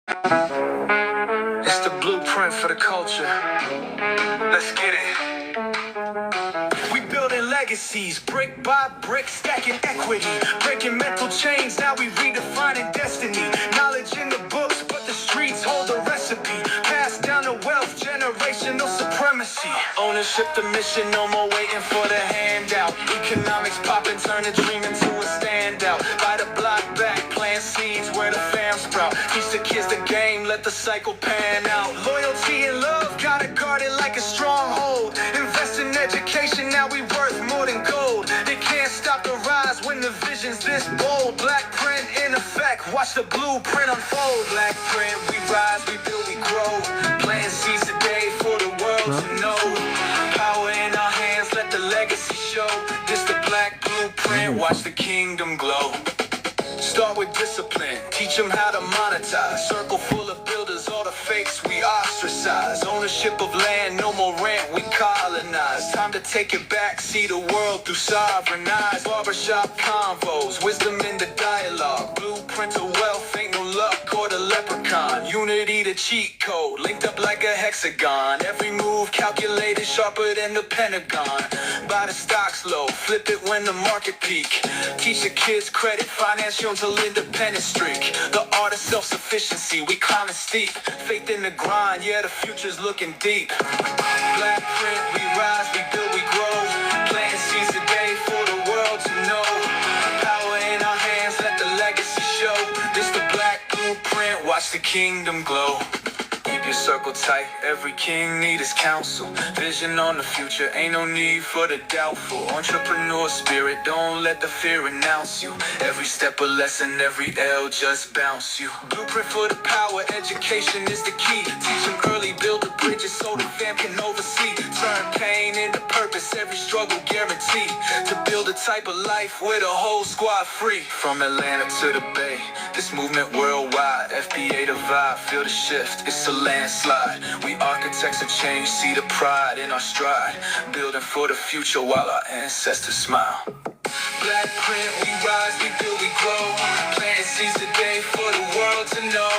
It's the blueprint for the culture. Let's get it. We building legacies, brick by brick, stacking equity, breaking mental chains. Now we redefining destiny. Knowledge in the books, but the streets hold the recipe. Passed down to wealth, generational supremacy. Ownership the mission, no more waiting for the handout. Economics popping, turn a dream into a standout. Buy the block back, plant seeds where the fam sprout. Teach the kids the game, let the cycle pan out. Loyalty and love, gotta guard it like a stronghold. Invest in education, now we worth more than gold. They can't stop the rise when the vision's this bold. Black print in effect, watch the blueprint unfold. Black print, we rise, we build, we grow. Planting seeds today for the world to know. Power in our hands, let the legacy show. This the black blueprint, watch the kingdom glow. Start with discipline, teach them how to monetize. Circle full of builders, all the fakes we ostracize. Ownership of land, no more rent, we colonize. Time to take it back, see the world through sovereign eyes. Barbershop convos, wisdom in the dialogue. Blueprint of wealth, ain't no luck or the leprechaun. Unity the cheat code, linked up like a hexagon. Every move calculated, sharper than the Pentagon. Buy the stocks low, flip it when the market peak. Teach the kids credit, financial till independent streak. The art of self-sufficiency, we climbing steep. Faith in the grind, yeah, the future's looking deep. Black print, we rise, we build, we grow. Planting seeds today for the world to know. Power in our hands, let the legacy show. This the black blueprint, watch the kingdom glow. Keep your circle tight, every king need his counsel. Vision on the future, ain't no need for the doubtful. Entrepreneur spirit, don't let the fear announce you. Every step a lesson, every L just bounce you. Blueprint for the power, education is the key. Teach them early, build the bridges so the fam can oversee. Turn pain into purpose, every struggle guaranteed. To build a type of life with a whole squad free. From Atlanta to the Bay, this movement worldwide. FBA the vibe, feel the shift, it's a landslide. We architects of change, see the pride in our stride. Building for the future while our ancestors smile. Black print, we rise, we build, we grow. Planting seeds today for the world to know.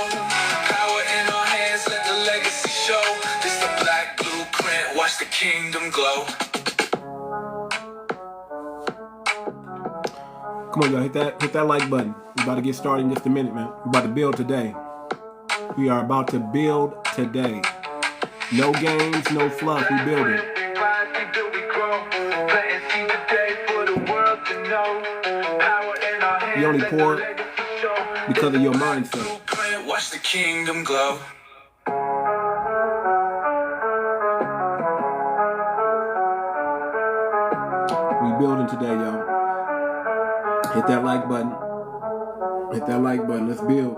Power in our hands, let the legacy show. This the black blueprint, watch the kingdom glow. Come on, y'all, hit that like button. We're about to get started in just a minute, man. We're about to build today. We are about to build today. No games, no fluff. We building. You only poor because of your mindset. Watch the kingdom glow. We building today, y'all. Hit that like button. Hit that like button. Let's build.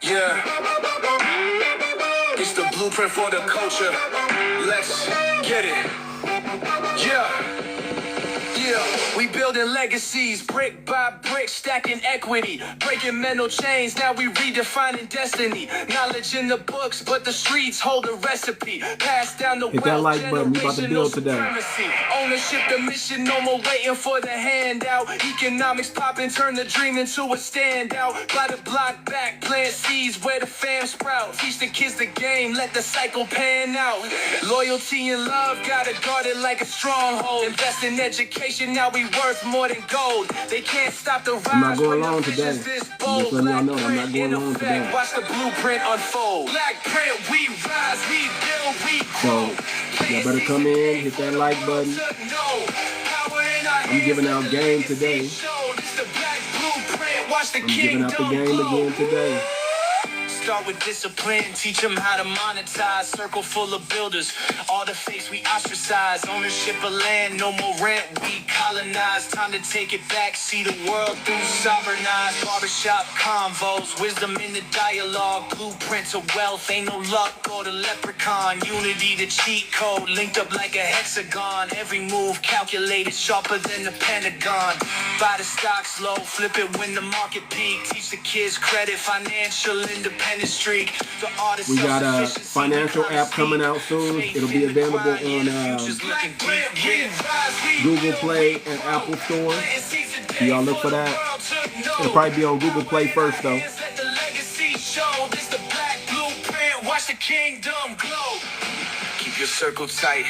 Yeah, it's the blueprint for the culture. Let's get it. Yeah, we building legacies, brick by brick, stacking equity, breaking mental chains. Now we redefining destiny. Knowledge in the books, but the streets hold a recipe. Passed down the hit that like button. We about to build today. Ownership the mission, no more waiting for the handout. Economics popping, turn the dream into a standout. Buy the block back, plant seeds where the fam sprout. Teach the kids the game, let the cycle pan out. Loyalty and love, gotta guard it like a stronghold. Invest in education, now we worth more than gold. They can't stop the rise. I'm not going long today. Just letting y'all know I'm not going long today. Watch the blueprint unfold. Black print, we rise, we build, we grow. So y'all better come in, hit that like button. I'm giving out game today. I'm giving out the game again today. Start with discipline, teach them how to monetize. Circle full of builders, all the fakes we ostracize. Ownership of land, no more rent, we colonize. Time to take it back, see the world through sovereign eyes. Barbershop convos, wisdom in the dialogue. Blueprint of wealth, ain't no luck or the leprechaun. Unity the cheat code, linked up like a hexagon. Every move calculated, sharper than the Pentagon. Buy the stocks low, flip it when the market peak. Teach the kids credit, financial independence. We got a financial app coming out soon. It'll be available on Google Play and Apple Store. So y'all look for that. It'll probably be on Google Play first, though. Let the legacy show. This the black blueprint. Watch the kingdom glow. Keep your circle tight.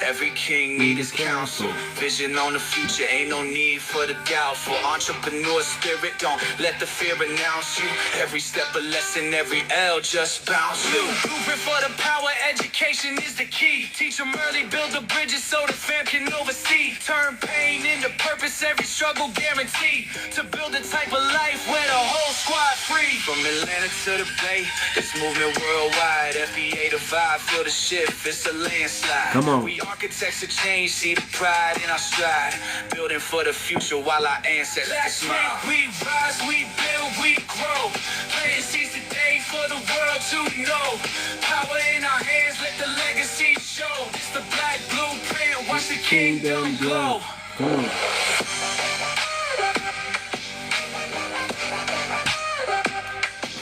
Every king need his counsel. Vision on the future, ain't no need for the doubtful. Entrepreneur spirit, don't let the fear announce you. Every step a lesson, every L just bounce you. Blueprint for the power, education is the key. Teach them early, build the bridges so the fam can oversee. Turn pain into purpose, every struggle guaranteed. To build a type of life where the whole squad free. From Atlanta to the Bay, this movement worldwide. FBA to vibe, feel the shift, it's a landslide. Come on. We architects of change, see the pride in our stride. Building for the future while our ancestors smile. We rise, we build, we grow. Planting seeds today for the world to know. Power in our hands, let the legacy show. It's the black blueprint, watch the kingdom glow. Come on.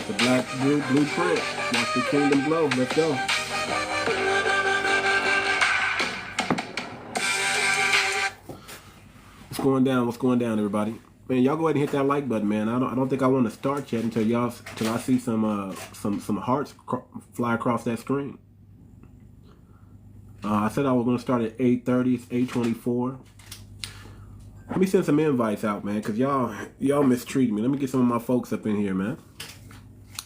The black blueprint, watch the kingdom glow. Let's go. What's going down? What's going down, everybody? Man, y'all go ahead and hit that like button, man. I don't think I want to start yet until I see some hearts fly across that screen. I said I was going to start at 8:30. It's 8:24. Let me send some invites out, man, because y'all mistreat me. Let me get some of my folks up in here, man.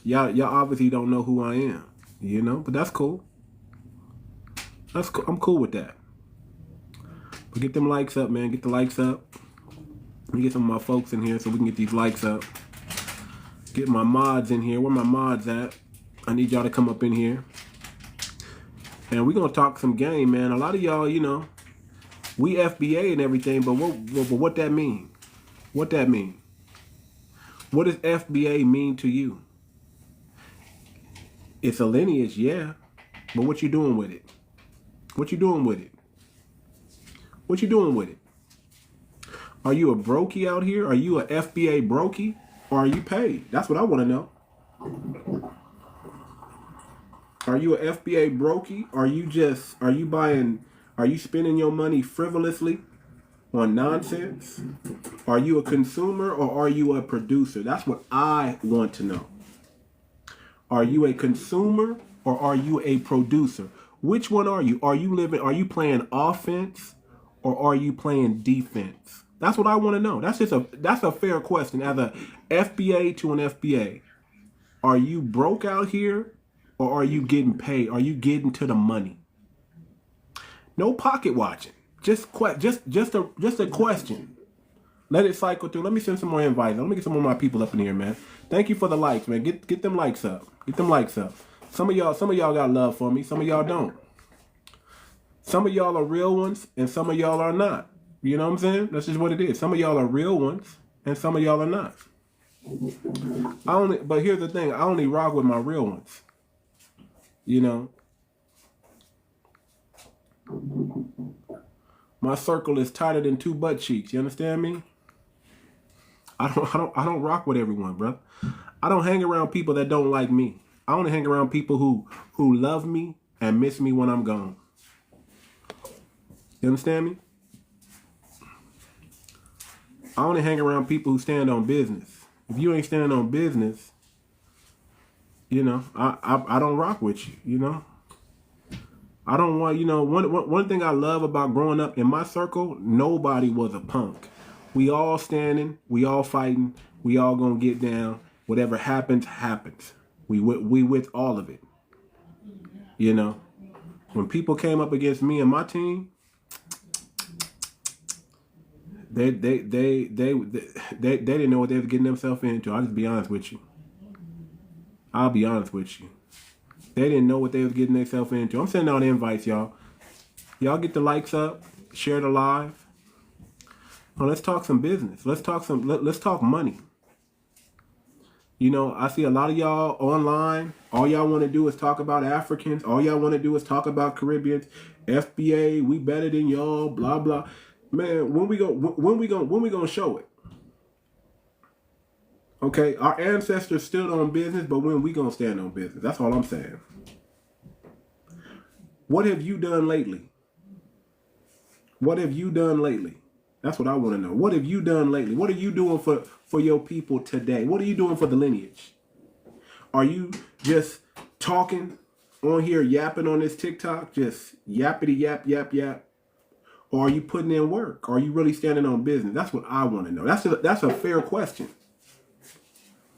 Y'all obviously don't know who I am, you know, but that's cool. That's cool. I'm cool with that. But get them likes up, man. Get the likes up. Let me get some of my folks in here so we can get these likes up. Get my mods in here. Where my mods at? I need y'all to come up in here. And we're going to talk some game, man. A lot of y'all, you know, we FBA and everything, but what that mean? What that mean? What does FBA mean to you? It's a lineage, yeah. But what you doing with it? What you doing with it? What you doing with it? Are you a brokey out here? Are you a FBA brokey? Or are you paid? That's what I want to know. Are you a FBA brokey? Are you spending your money frivolously on nonsense? Are you a consumer or are you a producer? That's what I want to know. Are you a consumer or are you a producer? Which one are you? Are you playing offense or are you playing defense? That's what I want to know. That's a fair question. As a FBA to an FBA, are you broke out here or are you getting paid? Are you getting to the money? No pocket watching. Just a question. Let it cycle through. Let me send some more invites. Let me get some more of my people up in here, man. Thank you for the likes, man. Get them likes up. Get them likes up. Some of y'all got love for me. Some of y'all don't. Some of y'all are real ones and some of y'all are not. You know what I'm saying? That's just what it is. Some of y'all are real ones and some of y'all are not. But here's the thing. I only rock with my real ones. You know. My circle is tighter than two butt cheeks. You understand me? I don't rock with everyone, bro. I don't hang around people that don't like me. I only hang around people who love me and miss me when I'm gone. You understand me? I only hang around people who stand on business. If you ain't standing on business, you know, I don't rock with you, you know? I don't want, you know, one thing I love about growing up in my circle, nobody was a punk. We all standing, we all fighting, we all gonna get down. Whatever happens, happens. We with all of it. You know, when people came up against me and my team, they didn't know what they were getting themselves into. I'll just be honest with you. I'll be honest with you. They didn't know what they was getting themselves into. I'm sending out invites, y'all. Y'all get the likes up, share the live. Now let's talk some business. Let's talk money. You know, I see a lot of y'all online. All y'all want to do is talk about Africans. All y'all want to do is talk about Caribbeans. FBA, we better than y'all. Blah blah. Man, when we gonna show it? Okay, our ancestors stood on business, but when we gonna stand on business? That's all I'm saying. What have you done lately? What have you done lately? That's what I want to know. What have you done lately? What are you doing for your people today? What are you doing for the lineage? Are you just talking on here, yapping on this TikTok, just yappity yap, yap, yap? Or are you putting in work? Are you really standing on business? That's what I want to know. That's a fair question.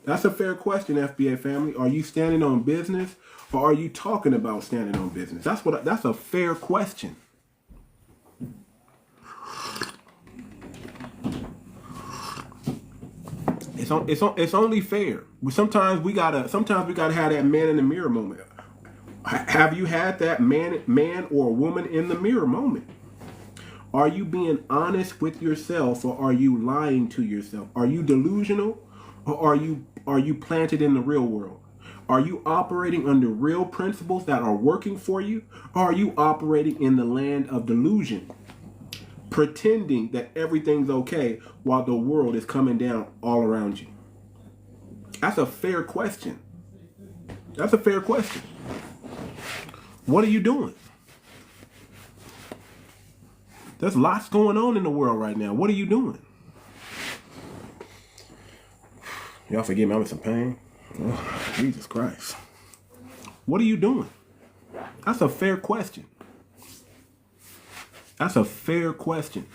That's a fair question, FBA family. Are you standing on business, or are you talking about standing on business? That's a fair question. It's only fair. Sometimes we gotta have that man in the mirror moment. Have you had that man or woman in the mirror moment? Are you being honest with yourself, or are you lying to yourself? Are you delusional, or are you planted in the real world? Are you operating under real principles that are working for you, or are you operating in the land of delusion, pretending that everything's okay while the world is coming down all around you? That's a fair question. That's a fair question. What are you doing? There's lots going on in the world right now. What are you doing? Y'all forgive me, I'm in some pain. Oh, Jesus Christ. What are you doing? That's a fair question. That's a fair question.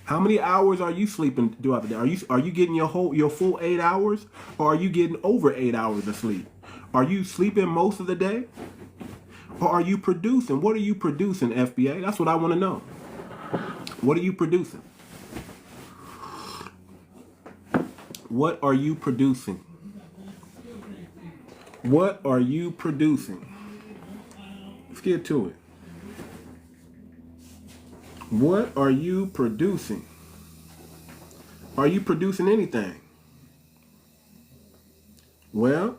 How many hours are you sleeping throughout the day? Are you getting your full 8 hours, or are you getting over 8 hours of sleep? Are you sleeping most of the day? Or are you producing? What are you producing, FBA? That's what I want to know. What are you producing? What are you producing? What are you producing? Let's get to it. What are you producing? Are you producing anything? Well,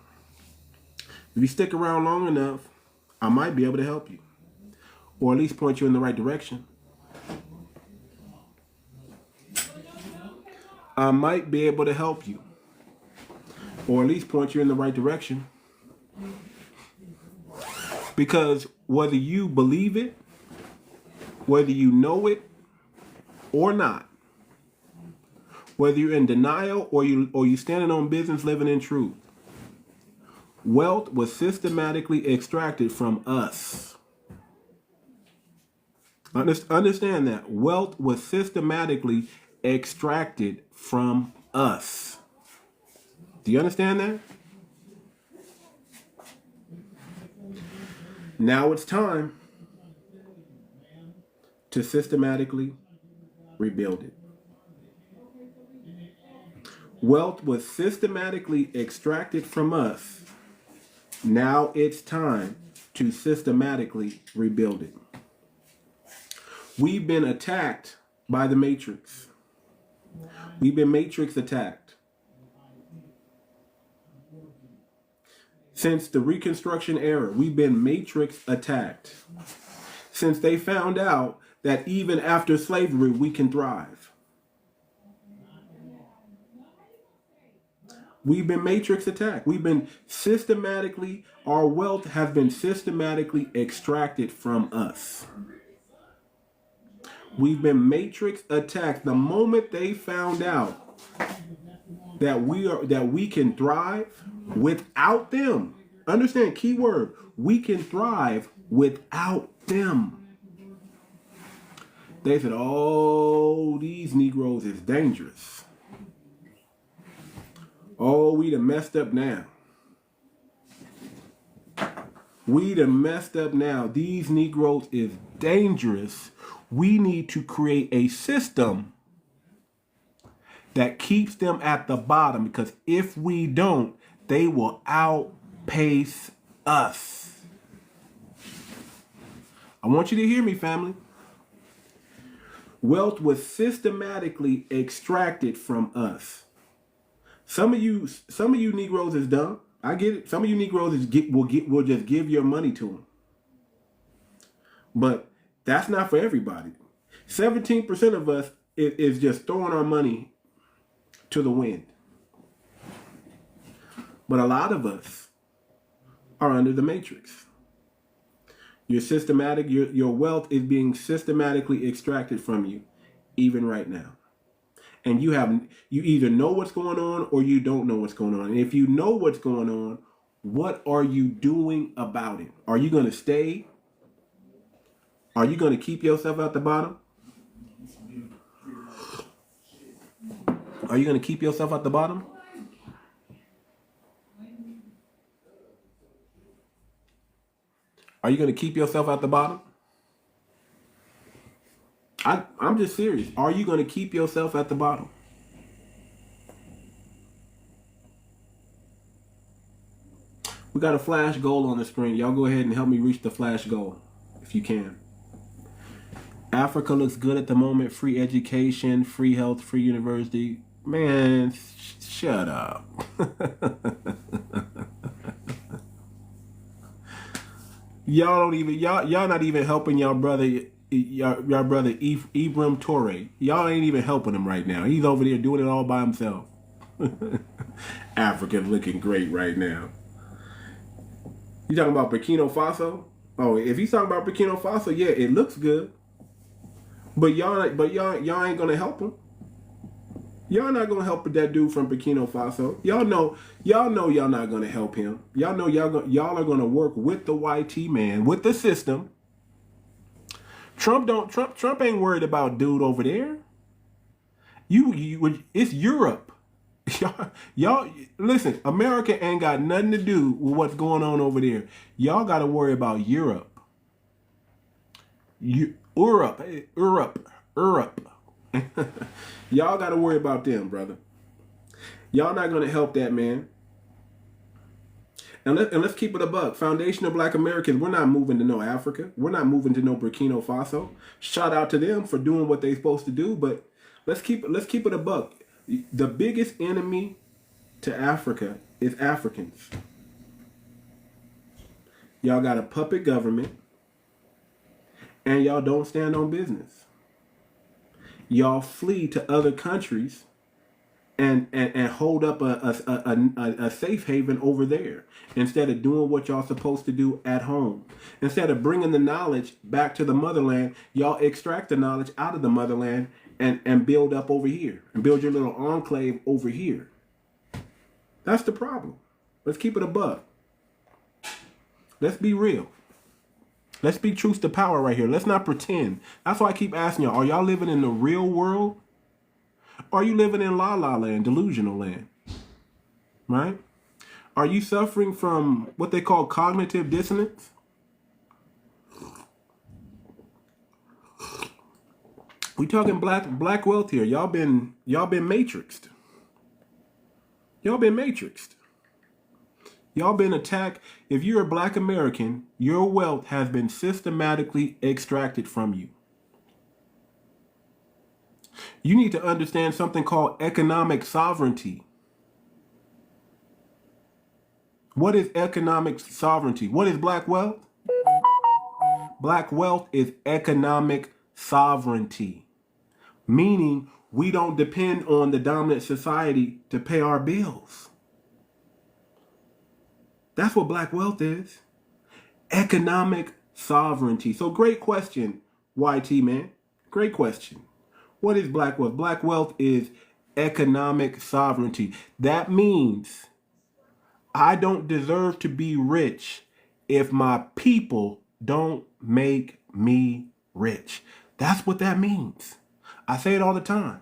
if you stick around long enough, I might be able to help you, or at least point you in the right direction. I might be able to help you, or at least point you in the right direction. Because whether you believe it, whether you know it or not, whether you're in denial or you standing on business living in truth, wealth was systematically extracted from us. Understand that. Wealth was systematically extracted from us. Do you understand that? Now it's time to systematically rebuild it. Wealth was systematically extracted from us. Now it's time to systematically rebuild it. We've been attacked by the Matrix. We've been Matrix attacked. Since the Reconstruction era, we've been Matrix attacked. Since they found out that even after slavery, we can thrive. We've been Matrix attacked. We've been our wealth has been systematically extracted from us. We've been Matrix attacked. The moment they found out that we can thrive without them. Understand, key word, we can thrive without them. They said, oh, these Negroes is dangerous. Oh, we done messed up now. We done messed up now. These Negroes is dangerous. We need to create a system that keeps them at the bottom, because if we don't, they will outpace us. I want you to hear me, family. Wealth was systematically extracted from us. Some of you Negroes is dumb. I get it. Some of you Negroes will just give your money to them. But that's not for everybody. 17% of us is just throwing our money to the wind. But a lot of us are under the Matrix. Your wealth is being systematically extracted from you, even right now. And you either know what's going on or you don't know what's going on. And if you know what's going on, what are you doing about it? Are you going to stay? Are you going to keep yourself at the bottom? Are you going to keep yourself at the bottom? Are you going to keep yourself at the bottom? I'm just serious. Are you going to keep yourself at the bottom? We got a flash goal on the screen. Y'all go ahead and help me reach the flash goal if you can. Africa looks good at the moment. Free education, free health, free university. Man, shut up. Y'all not even helping y'all brother 𝗔𝗶𝗴𝗵𝘁𝘀𝗀𝗶cie. Y'all ain't even helping him right now. He's over there doing it all by himself. Africa looking great right now. You talking about Burkina Faso? Oh, if he's talking about Burkina Faso, yeah, it looks good. But y'all ain't gonna help him. Y'all not gonna help that dude from Burkina Faso. Y'all know y'all not gonna help him. Y'all know y'all are gonna work with the YT man, with the system. Trump ain't worried about dude over there. It's Europe. Y'all listen, America ain't got nothing to do with what's going on over there. Y'all gotta worry about Europe. Europe. Y'all got to worry about them, brother. Y'all not going to help that man. And let's keep it a buck. Foundational Black Americans, we're not moving to no Africa. We're not moving to no Burkina Faso. Shout out to them for doing what they're supposed to do, but let's keep it a buck. The biggest enemy to Africa is Africans. Y'all got a puppet government, and y'all don't stand on business. Y'all flee to other countries and hold up a safe haven over there instead of doing what y'all supposed to do at home. Instead of bringing the knowledge back to the motherland, y'all extract the knowledge out of the motherland and build up over here and build your little enclave over here. That's the problem. Let's keep it a buck. Let's be real. Let's speak truth to power right here. Let's not pretend. That's why I keep asking y'all, are y'all living in the real world? Or are you living in la la land, delusional land? Right? Are you suffering from what they call cognitive dissonance? We talking black wealth here. Y'all been matrixed. Y'all been matrixed. Y'all been attacked. If you're a Black American, your wealth has been systematically extracted from you. You need to understand something called economic sovereignty. What is economic sovereignty? What is black wealth? Black wealth is economic sovereignty, meaning we don't depend on the dominant society to pay our bills. That's what black wealth is. Economic sovereignty. So great question, YT man. Great question. What is black wealth? Black wealth is economic sovereignty. That means I don't deserve to be rich if my people don't make me rich. That's what that means. I say it all the time.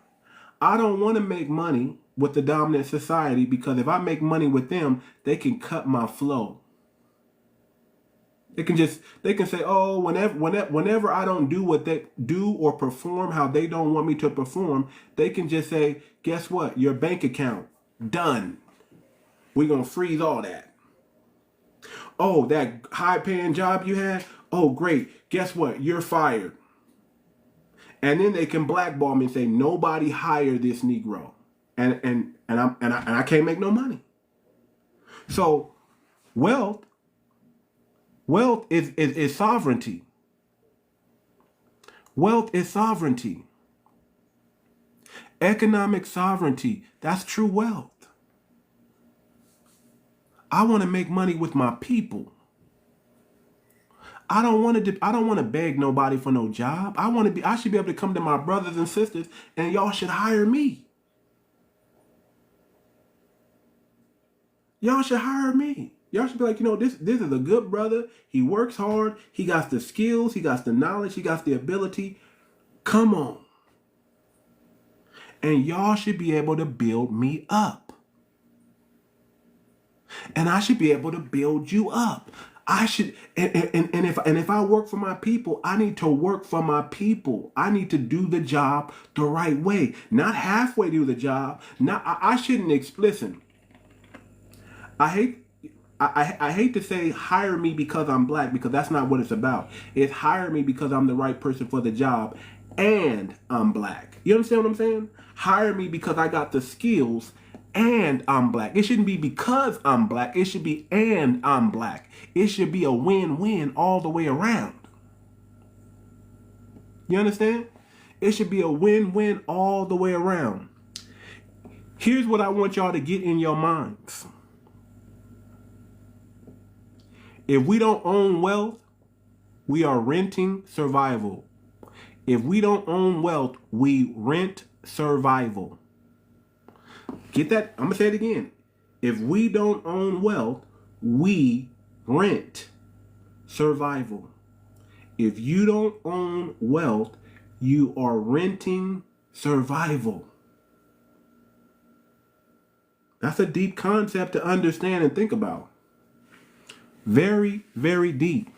I don't want to make money with the dominant society because if I make money with them, they can cut my flow. They can say, oh, whenever I don't do what they do or perform how they don't want me to perform, they can just say, guess what? Your bank account, done. We're going to freeze all that. Oh, that high paying job you had? Oh, great. Guess what? You're fired. And then they can blackball me and say, nobody hire this Negro. And I can't make no money. So wealth is sovereignty. Wealth is sovereignty. Economic sovereignty, that's true wealth. I want to make money with my people. I don't want to beg nobody for no job. I should be able to come to my brothers and sisters and y'all should hire me. Y'all should hire me. Y'all should be like, this is a good brother. He works hard. He got the skills. He got the knowledge. He got the ability. Come on. And y'all should be able to build me up. And I should be able to build you up. I should, and if I work for my people, I need to work for my people. I need to do the job the right way, not halfway do the job. I shouldn't listen. I hate to say hire me because I'm black, because that's not what it's about. It's hire me because I'm the right person for the job and I'm black. You understand what I'm saying? Hire me because I got the skills and I'm black. It shouldn't be because I'm black. It should be and I'm black. It should be a win-win all the way around. You understand? It should be a win-win all the way around. Here's what I want y'all to get in your minds. If we don't own wealth, we are renting survival. If we don't own wealth, we rent survival. Get that? I'm going to say it again. If we don't own wealth, we rent survival. If you don't own wealth, you are renting survival. That's a deep concept to understand and think about. Very, very deep.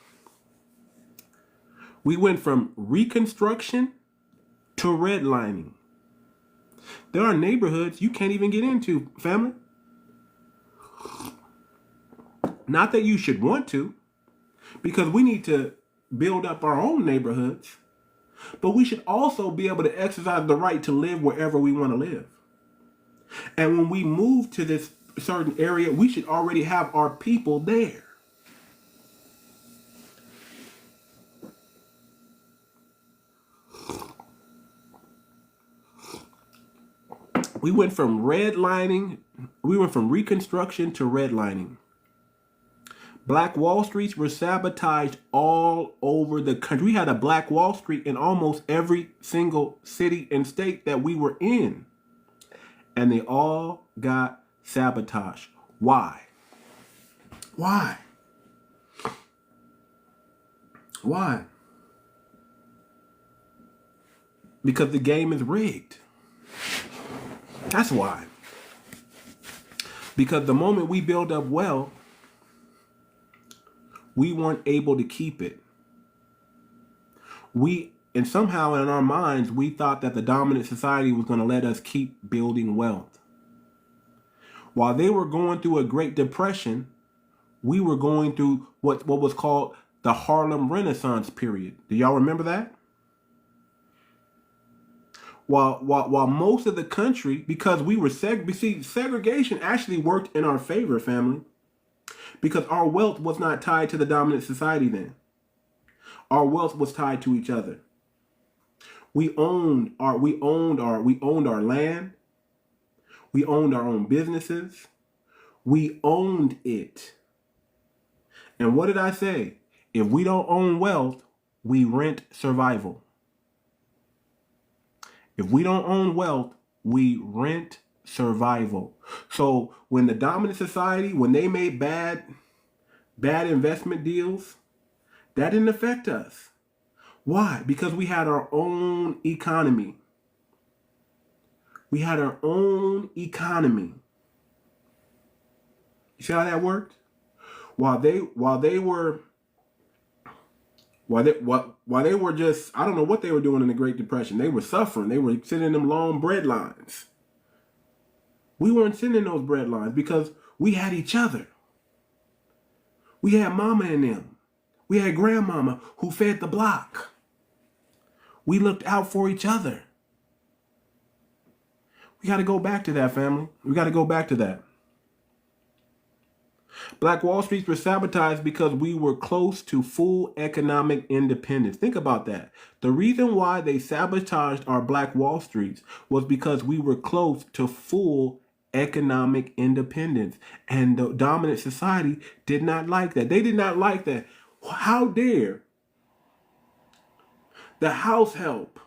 We went from Reconstruction to redlining. There are neighborhoods you can't even get into, family. Not that you should want to, because we need to build up our own neighborhoods, but we should also be able to exercise the right to live wherever we want to live. And when we move to this certain area, we should already have our people there. We went from Reconstruction to redlining. Black Wall Streets were sabotaged all over the country. We had a Black Wall Street in almost every single city and state that we were in. And they all got sabotaged. Why? Why? Why? Because the game is rigged. That's why. Because the moment we build up wealth, we weren't able to keep it. And somehow in our minds, we thought that the dominant society was going to let us keep building wealth. While they were going through a Great Depression, we were going through what was called the Harlem Renaissance period. Do y'all remember that? While most of the country, because we were segregation actually worked in our favor, family, because our wealth was not tied to the dominant society then. Our wealth was tied to each other. We owned our land. We owned our own businesses. We owned it. And what did I say? If we don't own wealth, we rent survival. If we don't own wealth, we rent survival. So when the dominant society, when they made bad investment deals, that didn't affect us. Why? Because we had our own economy. We had our own economy. You see how that worked? While they were just, I don't know what they were doing in the Great Depression. They were suffering. They were sitting in them long bread lines. We weren't sitting in those bread lines because we had each other. We had mama and them. We had grandmama who fed the block. We looked out for each other. We got to go back to that, family. We got to go back to that. Black Wall Streets were sabotaged because we were close to full economic independence. Think about that. The reason why they sabotaged our Black Wall Streets was because we were close to full economic independence. And the dominant society did not like that. They did not like that. How dare the house help,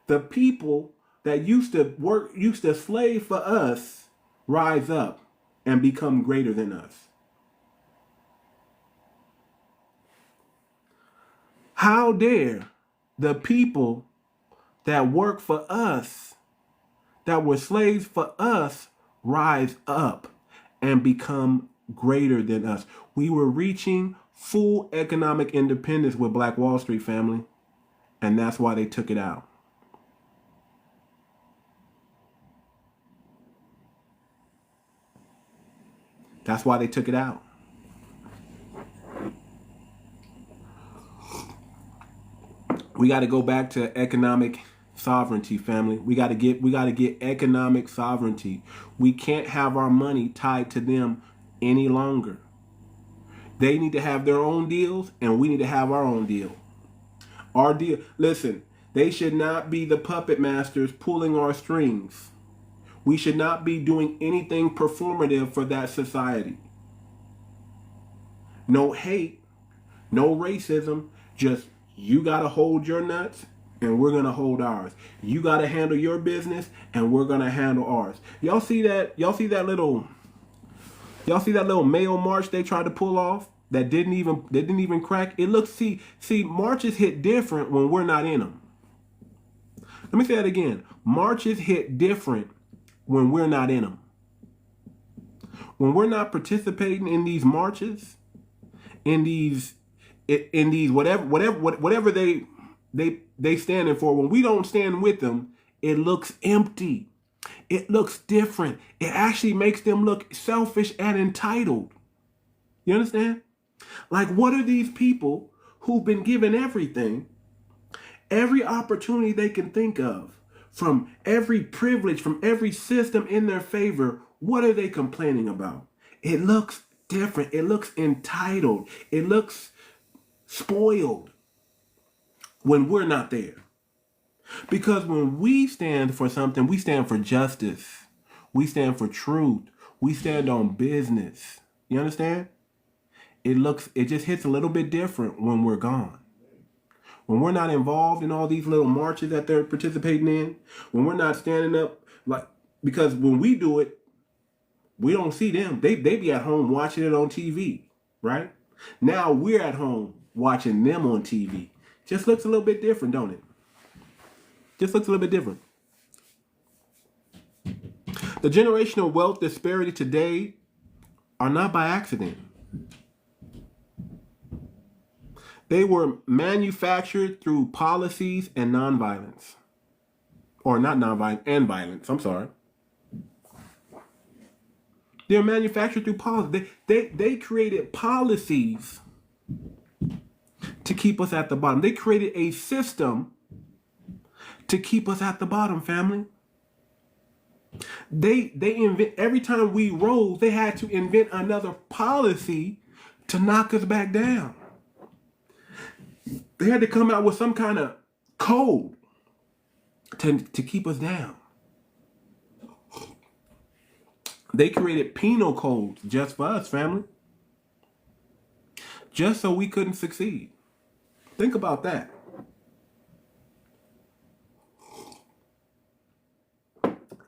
the people that used to slave for us, rise up and become greater than us. How dare the people that work for us, that were slaves for us, rise up and become greater than us? We were reaching full economic independence with Black Wall Street, family, and that's why they took it out. That's why they took it out. We got to go back to economic sovereignty, family. We got to get economic sovereignty. We can't have our money tied to them any longer. They need to have their own deals, and we need to have our own deal. Our deal. Listen, they should not be the puppet masters pulling our strings. We should not be doing anything performative for that society. No hate, no racism, just you got to hold your nuts and we're going to hold ours. You got to handle your business and we're going to handle ours. Y'all see that little Mayo march they tried to pull off that didn't even crack? It looks, see, marches hit different when we're not in them. Let me say that again. Marches hit different when we're not in them. When we're not participating in these marches, in these whatever they standing for, when we don't stand with them, it looks empty. It looks different. It actually makes them look selfish and entitled. You understand? Like, what are these people who've been given everything, every opportunity they can think of, from every privilege, from every system in their favor? What are they complaining about? It looks different. It looks entitled. It looks spoiled when we're not there. Because when we stand for something, we stand for justice. We stand for truth. We stand on business. You understand? It just hits a little bit different when we're gone. When we're not involved in all these little marches that they're participating in, when we're not standing up, because when we do it, we don't see them. They be at home watching it on TV, right? Now we're at home watching them on TV. Just looks a little bit different, don't it? Just looks a little bit different. The generational wealth disparity today are not by accident. They were manufactured through policies and nonviolence. Or not nonviolence, and violence, I'm sorry. They're manufactured through policy. They created policies to keep us at the bottom. They created a system to keep us at the bottom, family. They invent, every time we rose, they had to invent another policy to knock us back down. They had to come out with some kind of code to keep us down. They created penal codes just for us, family. Just so we couldn't succeed. Think about that.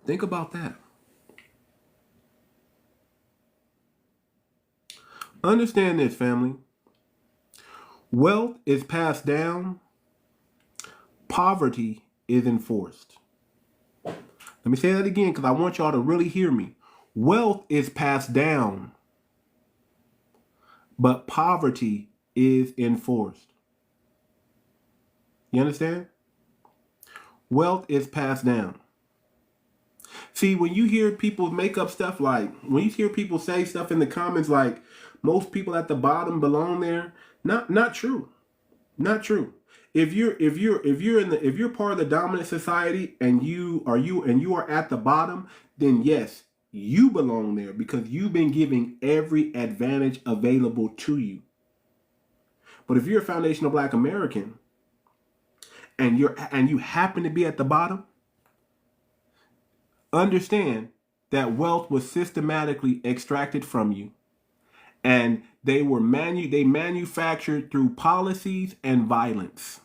Think about that. Understand this, family. Wealth is passed down. Poverty is enforced. Let me say that again because I want y'all to really hear me. Wealth is passed down, but poverty is enforced. You understand? Wealth is passed down. See, when you hear people make up stuff when you hear people say stuff in the comments like most people at the bottom belong there, not true. Not true. If you're part of the dominant society and you are at the bottom, then yes, you belong there because you've been giving every advantage available to you. But if you're a foundational Black American and you happen to be at the bottom, understand that wealth was systematically extracted from you, and they manufactured through policies and violence.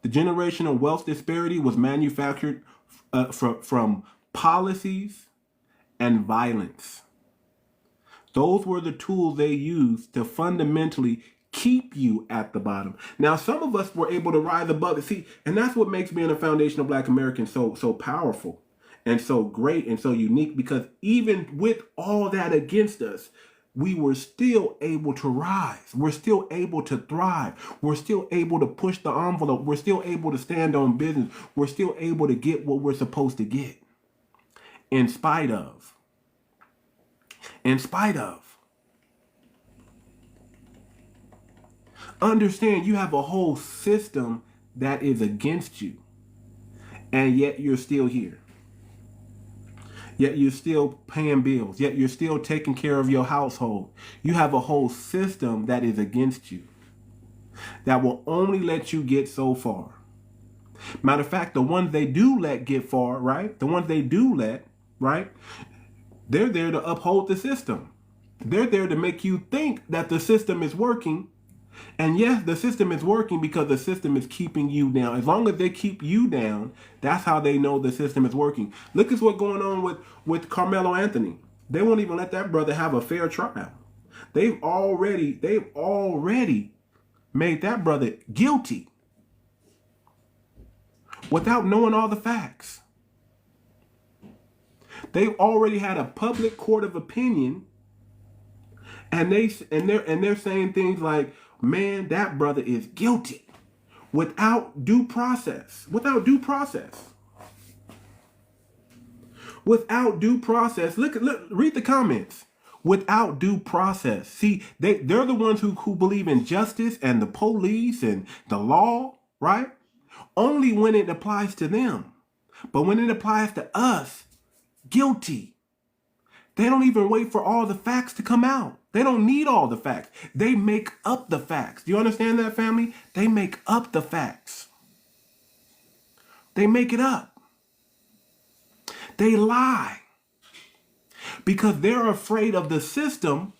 The generational wealth disparity was manufactured from policies and violence. Those were the tools they used to fundamentally keep you at the bottom. Now, some of us were able to rise above it. See, and that's what makes being a foundational Black American so powerful and so great and so unique, because even with all that against us, we were still able to rise. We're still able to thrive. We're still able to push the envelope. We're still able to stand on business. We're still able to get what we're supposed to get. In spite of. Understand, you have a whole system that is against you. And yet you're still here. Yet you're still paying bills. Yet you're still taking care of your household. You have a whole system that is against you, that will only let you get so far. Matter of fact, the ones they do let get far, right? The ones they do let, right? They're there to uphold the system. They're there to make you think that the system is working. And yes, the system is working because the system is keeping you down. As long as they keep you down, that's how they know the system is working. Look at what's going on with Carmelo Anthony. They won't even let that brother have a fair trial. They've already made that brother guilty without knowing all the facts. They've already had a public court of opinion, and they're saying things like, man, that brother is guilty without due process. Without due process. Without due process. Look, read the comments. Without due process. See, they're the ones who believe in justice and the police and the law, right? Only when it applies to them. But when it applies to us, guilty. They don't even wait for all the facts to come out. They don't need all the facts. They make up the facts. Do you understand that, family? They make up the facts. They make it up. They lie. Because they're afraid of the system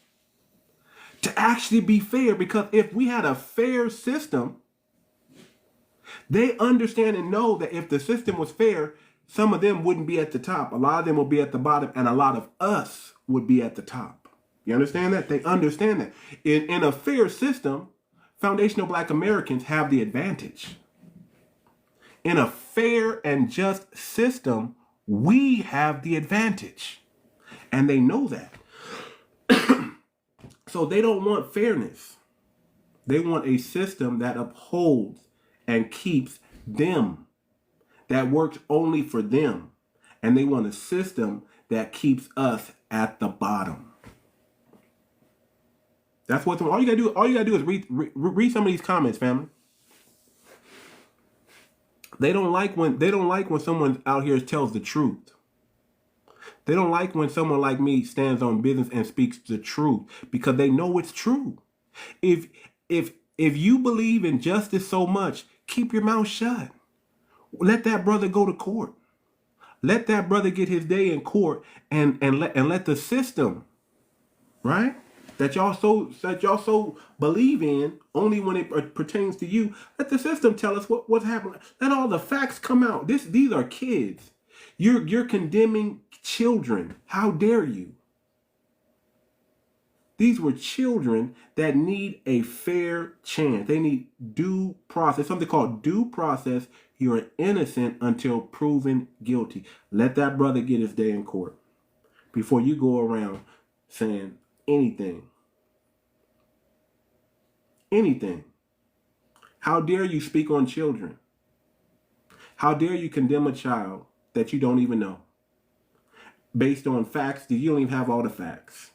to actually be fair. Because if we had a fair system, they understand and know that if the system was fair, some of them wouldn't be at the top. A lot of them would be at the bottom, and a lot of us would be at the top. You understand that? They understand that. In a fair system, foundational Black Americans have the advantage. In a fair and just system, we have the advantage. And they know that. So they don't want fairness. They want a system that upholds and keeps them, that works only for them. And they want a system that keeps us at the bottom. That's what all you gotta do is read some of these comments, family. They don't like when someone out here tells the truth. They don't like when someone like me stands on business and speaks the truth, because they know it's true. If you believe in justice so much, keep your mouth shut. Let that brother go to court. Let that brother get his day in court, and let the system, right, that y'all so believe in, only when it pertains to you, let the system tell us what's happening. Let all the facts come out. These are kids. You're condemning children. How dare you? These were children that need a fair chance. They need due process, something called due process. You are innocent until proven guilty. Let that brother get his day in court before you go around saying anything. Anything. How dare you speak on children? How dare you condemn a child that you don't even know based on facts that you don't even have all the facts?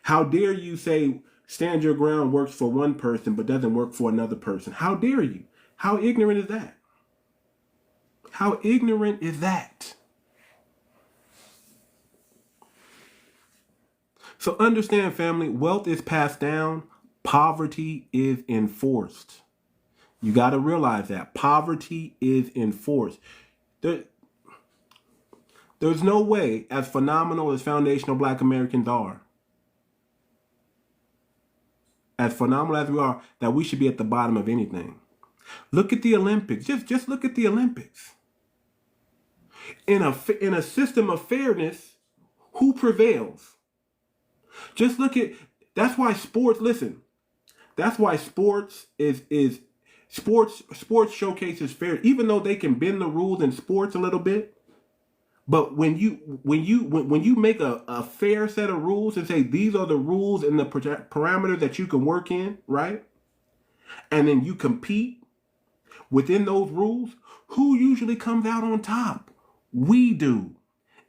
How dare you say stand your ground works for one person but doesn't work for another person? How dare you? How ignorant is that? How ignorant is that? So understand, family, wealth is passed down. Poverty is enforced. You got to realize that. Poverty is enforced. There's no way, as phenomenal as foundational Black Americans are, as phenomenal as we are, that we should be at the bottom of anything. Look at the Olympics. Just look at the Olympics. In a system of fairness, who prevails? Just look at, that's why sports, listen, that's why sports sports showcases fair, even though they can bend the rules in sports a little bit. But when you make a fair set of rules and say these are the rules and the parameters that you can work in, right? And then you compete within those rules, who usually comes out on top? We do.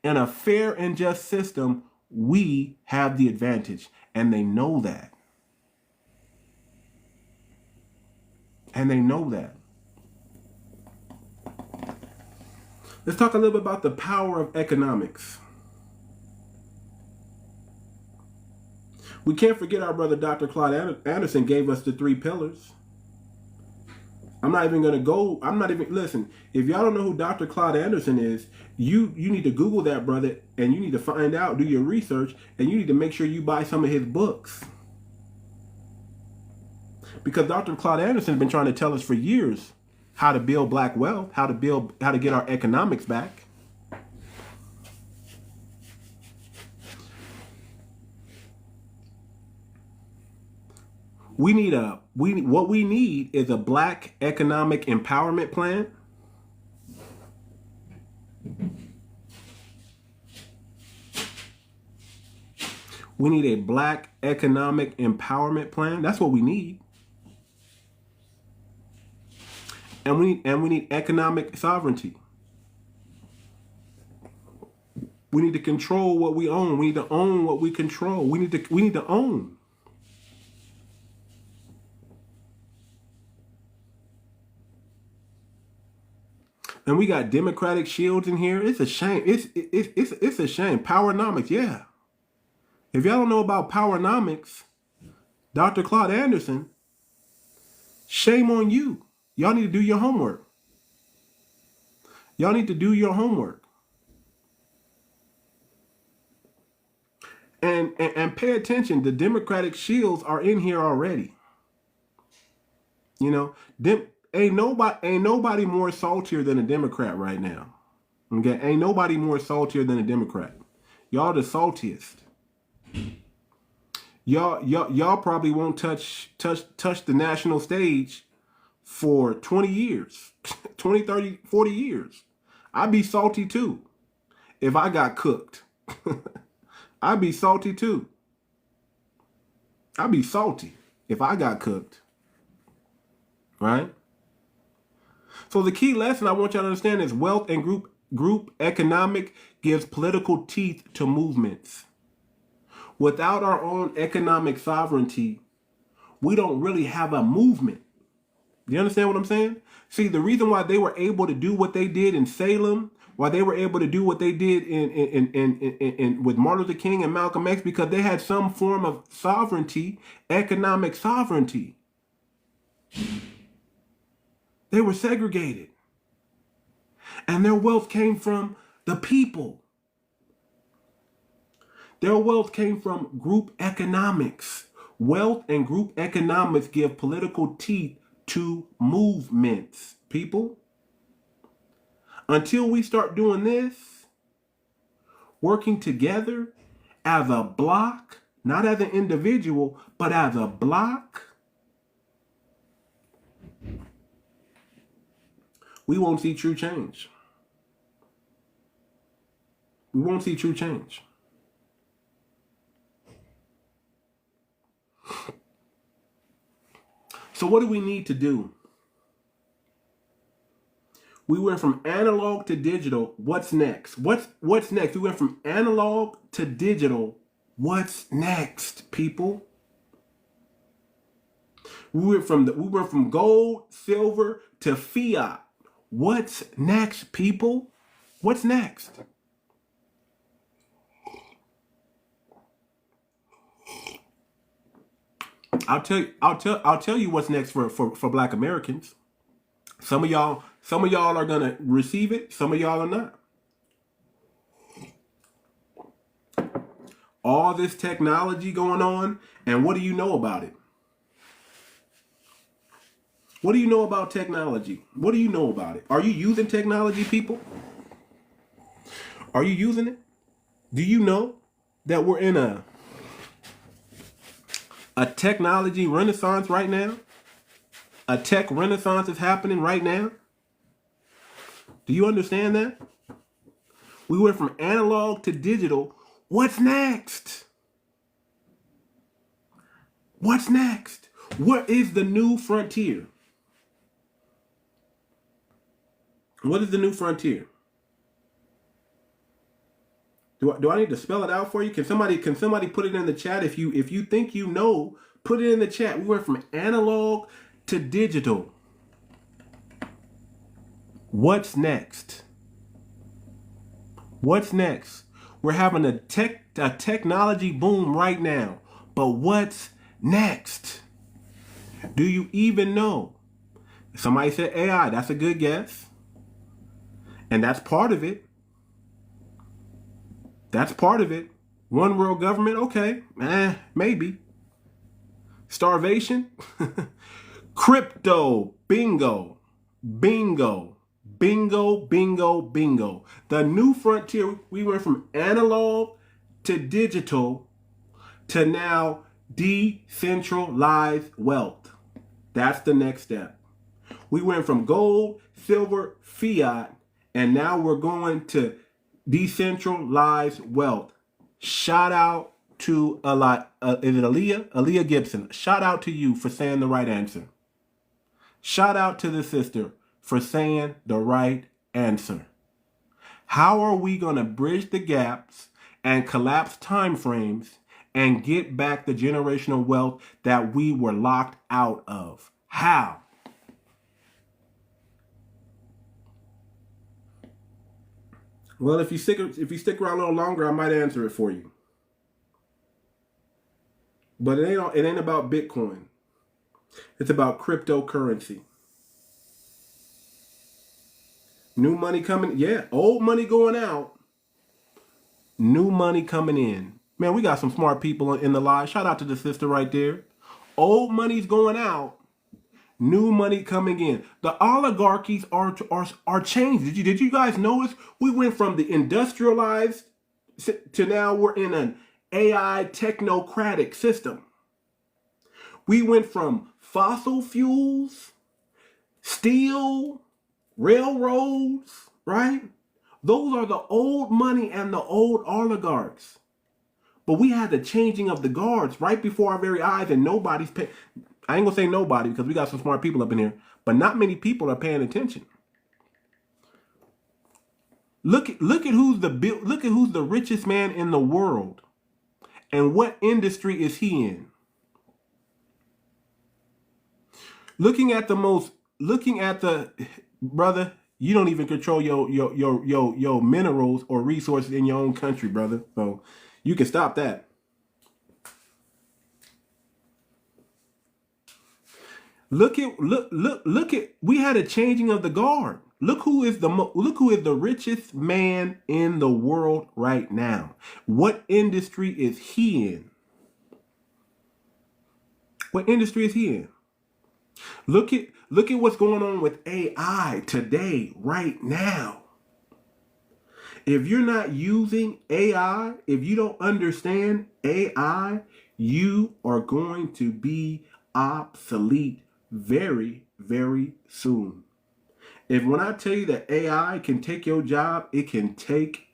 In a fair and just system, we have the advantage, and they know that. And they know that. Let's talk a little bit about the power of economics. We can't forget our brother Dr. Claude Anderson gave us the 3 pillars. Listen, if y'all don't know who Dr. Claude Anderson is, you need to Google that brother, and you need to find out, do your research, and you need to make sure you buy some of his books. Because Dr. Claude Anderson has been trying to tell us for years how to build black wealth, how to get our economics back. What we need is a black economic empowerment plan. We need a black economic empowerment plan. That's what we need. And we need economic sovereignty. We need to control what we own. We need to own what we control. We need to own. And we got Democratic shields in here. It's a shame. It's a shame. Powernomics, yeah. If y'all don't know about Powernomics, Dr. Claude Anderson, shame on you. Y'all need to do your homework. Y'all need to do your homework. And pay attention. The Democratic shields are in here already. You know, ain't nobody more saltier than a Democrat right now. Okay, ain't nobody more saltier than a Democrat. Y'all the saltiest. Y'all probably won't touch the national stage for 20 years, 20, 30, 40 years. I'd be salty too if I got cooked. I'd be salty too. I'd be salty if I got cooked. Right? So the key lesson I want y'all to understand is wealth and group economic gives political teeth to movements. Without our own economic sovereignty, we don't really have a movement. You understand what I'm saying? See, the reason why they were able to do what they did in Salem, why they were able to do what they did in with Martin Luther King and Malcolm X, because they had some form of sovereignty, economic sovereignty. They were segregated. And their wealth came from the people. Their wealth came from group economics. Wealth and group economics give political teeth to movements, people. Until we start doing this, working together as a block, not as an individual, but as a block, we won't see true change. We won't see true change. So what do we need to do? We went from analog to digital. What's next? What's next? We went from analog to digital. What's next, people? We went from gold, silver to fiat. What's next, people? What's next? I'll tell you what's next for Black Americans. Some of y'all are gonna receive it. Some of y'all are not. All this technology going on, and what do you know about it? What do you know about technology? What do you know about it? Are you using technology, people? Are you using it? Do you know that we're in a technology renaissance right now? A tech renaissance is happening right now. Do you understand that? We went from analog to digital. What's next? What's next? What is the new frontier? What is the new frontier? Do I need to spell it out for you? Can somebody put it in the chat? If you think you know, put it in the chat. We went from analog to digital. What's next? What's next? We're having a technology boom right now. But what's next? Do you even know? Somebody said AI. That's a good guess. And that's part of it. That's part of it. One world government, okay. Maybe. Starvation? Crypto. Bingo. Bingo. Bingo, bingo, bingo. The new frontier, we went from analog to digital to now decentralized wealth. That's the next step. We went from gold, silver, fiat, and now we're going to decentralized wealth. Shout out to is it Aaliyah Gibson. Shout out to you for saying the right answer. Shout out to the sister for saying the right answer. How are we going to bridge the gaps and collapse time frames and get back the generational wealth that we were locked out of? How? Well, if you stick around a little longer, I might answer it for you. But it ain't about Bitcoin. It's about cryptocurrency. New money coming, yeah. Old money going out. New money coming in. Man, we got some smart people in the live. Shout out to the sister right there. Old money's going out. New money coming in. The oligarchies are changed. Did you guys notice? We went from the industrialized to now we're in an AI technocratic system. We went from fossil fuels, steel, railroads, right? Those are the old money and the old oligarchs. But we had the changing of the guards right before our very eyes, and nobody's paying. I ain't gonna say nobody because we got some smart people up in here, but not many people are paying attention. Look at who's the richest man in the world, and what industry is he in? Looking at the brother, you don't even control your minerals or resources in your own country, brother. So you can stop that. Look at we had a changing of the guard. Look who is the richest man in the world right now. What industry is he in? What industry is he in? Look at what's going on with AI today, right now. If you're not using AI, if you don't understand AI, you are going to be obsolete very, very soon. When I tell you that AI can take your job, it can take,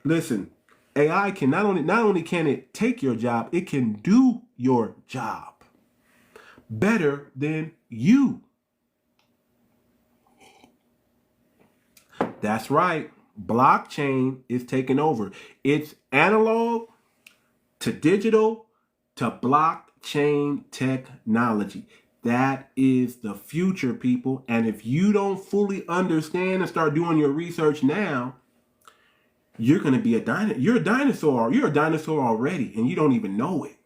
listen, AI can not only can it take your job, it can do your job better than you. That's right. Blockchain is taking over. It's analog to digital to blockchain technology. That is the future, people. And if you don't fully understand and start doing your research now, you're going to be a dinosaur. You're a dinosaur. You're a dinosaur already, and you don't even know it.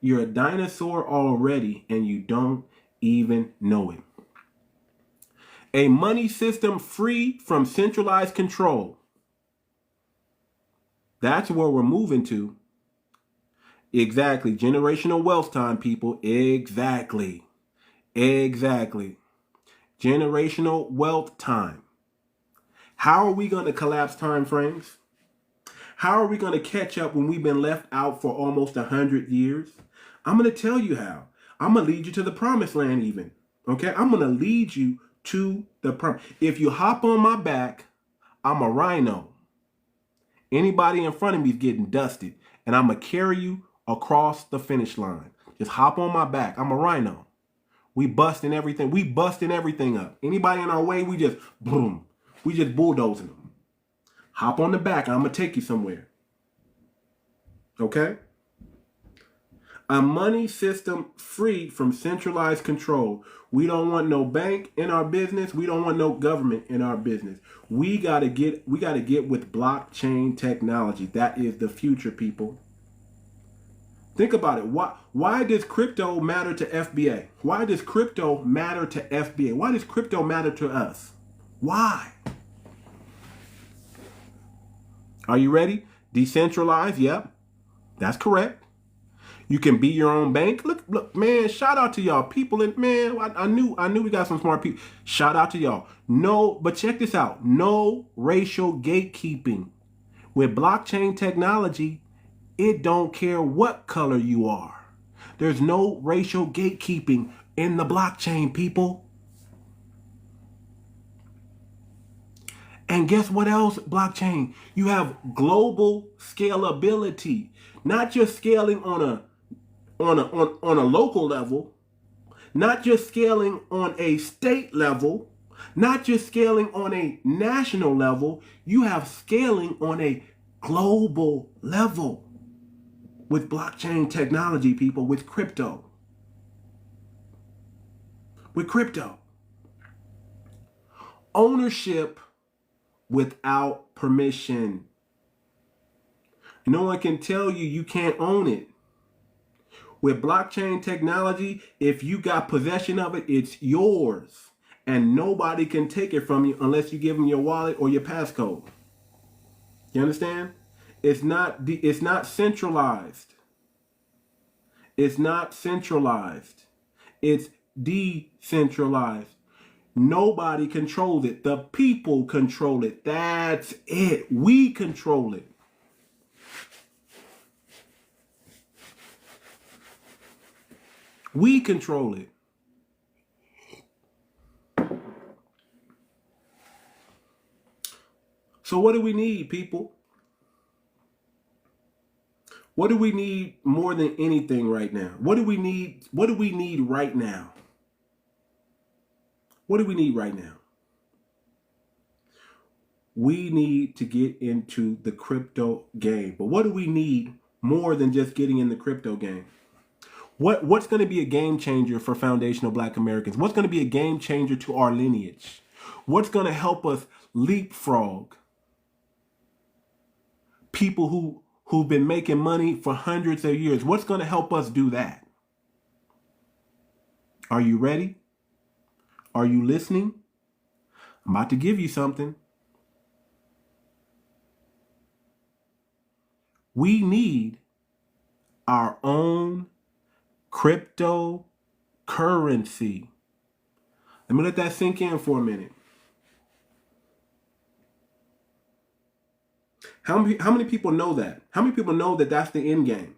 You're a dinosaur already, and you don't even know it. A money system free from centralized control. That's where we're moving to. Exactly. Generational wealth time, people. Exactly. Exactly. Generational wealth time. How are we going to collapse time frames? How are we going to catch up when we've been left out for almost 100 years? I'm going to tell you how. I'm going to lead you to the promised land even. Okay? I'm going to lead you to the promise. If you hop on my back, I'm a rhino. Anybody in front of me is getting dusted. And I'm going to carry you across the finish line. Just hop on my back. I'm a rhino. We busting everything. We busting everything up. Anybody in our way, we just boom. We just bulldozing them. Hop on the back. I'm going to take you somewhere. Okay? A money system free from centralized control. We don't want no bank in our business. We don't want no government in our business. We gotta get with blockchain technology. That is the future, people. Think about it. Why does crypto matter to FBA? Why does crypto matter to FBA? Why does crypto matter to us? Why? Are you ready? Decentralized, yep. That's correct. You can be your own bank. Look, man, shout out to y'all people. And man, I knew we got some smart people. Shout out to y'all. No, but check this out. No racial gatekeeping. With blockchain technology, it don't care what color you are. There's no racial gatekeeping in the blockchain, people. And guess what else, blockchain? You have global scalability. Not just scaling on a local level, not just scaling on a state level, not just scaling on a national level, you have scaling on a global level with blockchain technology, people, with crypto. With crypto. Ownership without permission. No one can tell you you can't own it. With blockchain technology, if you got possession of it, it's yours. And nobody can take it from you unless you give them your wallet or your passcode. You understand? It's not centralized. It's not centralized. It's decentralized. Nobody controls it. The people control it. That's it. We control it. We control it. So what do we need, people? What do we need more than anything right now? What do we need? What do we need right now? What do we need right now? We need to get into the crypto game. But what do we need more than just getting in the crypto game? What's going to be a game changer for foundational Black Americans? What's going to be a game changer to our lineage? What's going to help us leapfrog people who've been making money for hundreds of years? What's going to help us do that? Are you ready? Are you listening? I'm about to give you something. We need our own cryptocurrency. Let me let that sink in for a minute. How many people know that? How many people know that that's the end game?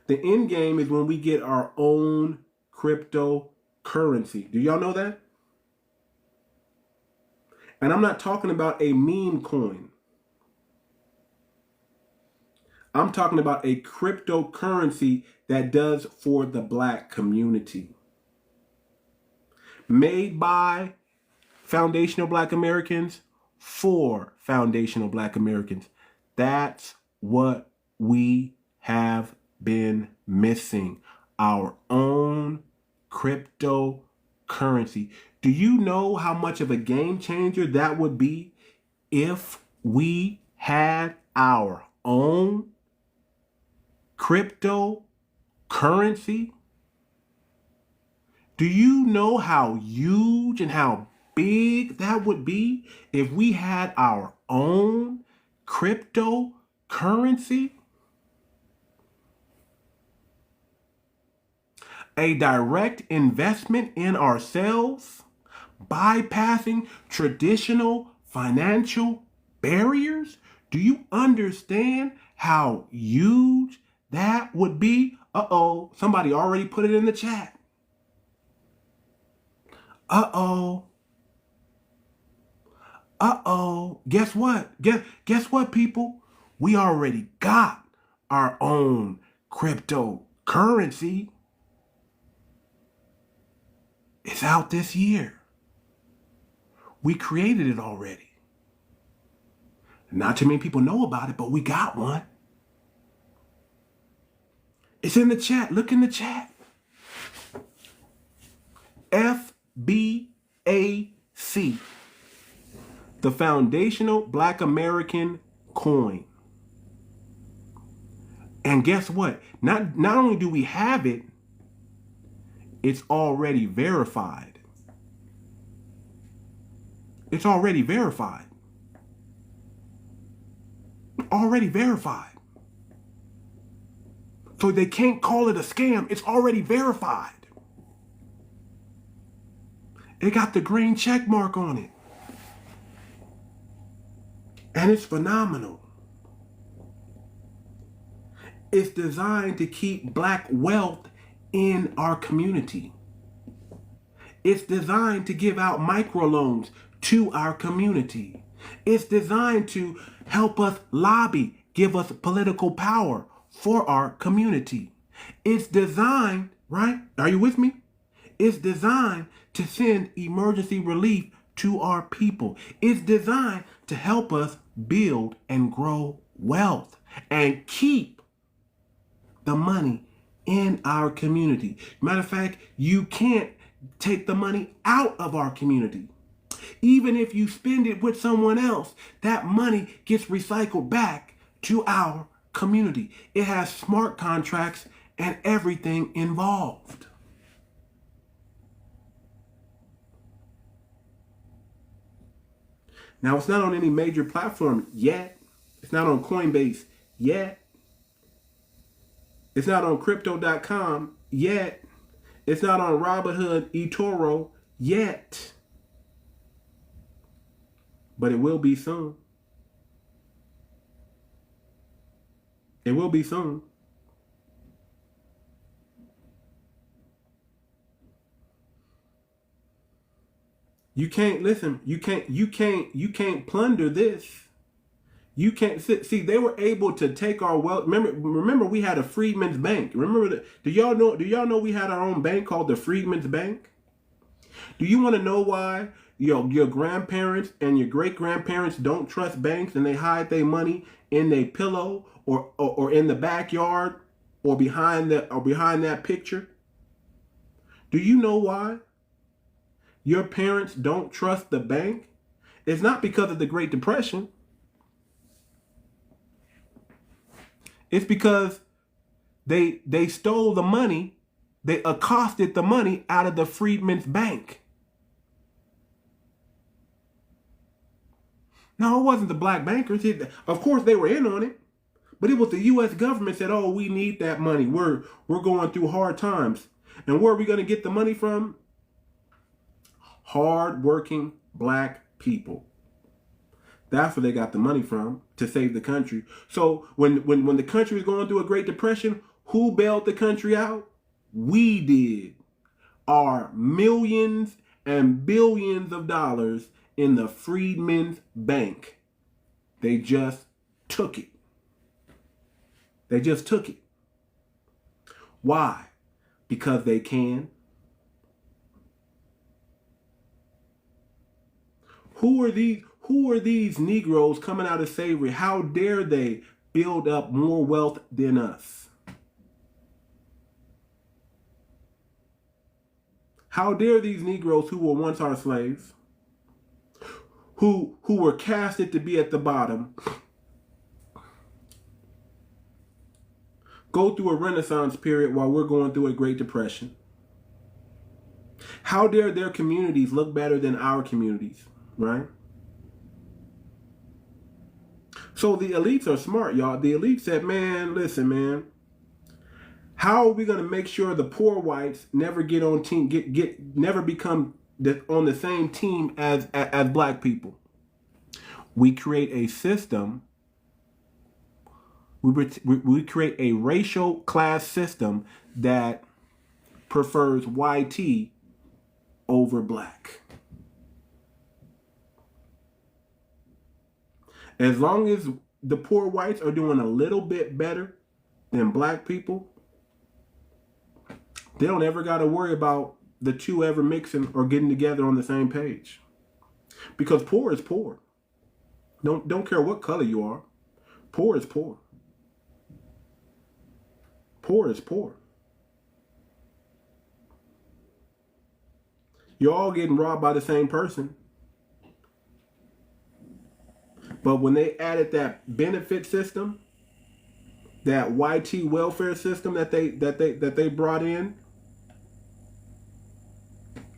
The end game is when we get our own cryptocurrency. Do y'all know that? And I'm not talking about a meme coin. I'm talking about a cryptocurrency that does for the Black community. Made by foundational Black Americans for foundational Black Americans. That's what we have been missing. Our own cryptocurrency. Do you know how much of a game changer that would be if we had our own cryptocurrency? Do you know how huge and how big that would be if we had our own cryptocurrency? A direct investment in ourselves, bypassing traditional financial barriers? Do you understand how huge that would be? Uh-oh, somebody already put it in the chat. Uh-oh. Uh-oh. Guess what? Guess what, people? We already got our own cryptocurrency. It's out this year. We created it already. Not too many people know about it, but we got one. It's in the chat. Look in the chat. 𝗣𝗶𝗴𝗵𝘁, the foundational Black American coin. And guess what? Not only do we have it, it's already verified. It's already verified. Already verified. So they can't call it a scam. It's already verified. It got the green check mark on it. And it's phenomenal. It's designed to keep Black wealth in our community. It's designed to give out microloans to our community. It's designed to help us lobby, give us political power for our community. It's designed, right? Are you with me? It's designed to send emergency relief to our people. It's designed to help us build and grow wealth and keep the money in our community. Matter of fact, you can't take the money out of our community. Even if you spend it with someone else, that money gets recycled back to our community. It has smart contracts and everything involved. Now, it's not on any major platform yet. It's not on Coinbase yet. It's not on crypto.com yet. It's not on Robinhood eToro yet. But it will be soon. It will be soon. You can't listen. You can't plunder this. You can't see. They were able to take our wealth. Remember, we had a Freedmen's Bank. Remember that? Do y'all know we had our own bank called the Freedmen's Bank? Do you want to know why your grandparents and your great grandparents don't trust banks and they hide their money in their pillow or in the backyard or behind that picture? Do you know why your parents don't trust the bank? It's not because of the Great Depression. It's because they stole the money. They accosted the money out of the Freedmen's Bank. No, it wasn't the black bankers. Of course, they were in on it. But it was the U.S. government said, oh, we need that money. We're going through hard times. And where are we going to get the money from? Hard-working Black people. That's where they got the money from to save the country. So when the country was going through a Great Depression, who bailed the country out? We did. Our millions and billions of dollars in the Freedmen's Bank. They just took it. They just took it. Why? Because they can. Who are these Negroes coming out of slavery? How dare they build up more wealth than us? How dare these Negroes who were once our slaves, who were casted to be at the bottom, go through a Renaissance period while we're going through a Great Depression? How dare their communities look better than our communities, right? So the elites are smart, y'all. The elite said, man, listen, man, How are we going to make sure the poor whites never get on team, never become on the same team as black people? We create a system. We create a racial class system that prefers YT over black. As long as the poor whites are doing a little bit better than black people, they don't ever got to worry about the two ever mixing or getting together on the same page. Because poor is poor. Don't care what color you are. Poor is poor. Poor is poor. You're all getting robbed by the same person. But when they added that benefit system, that YT welfare system that they brought in,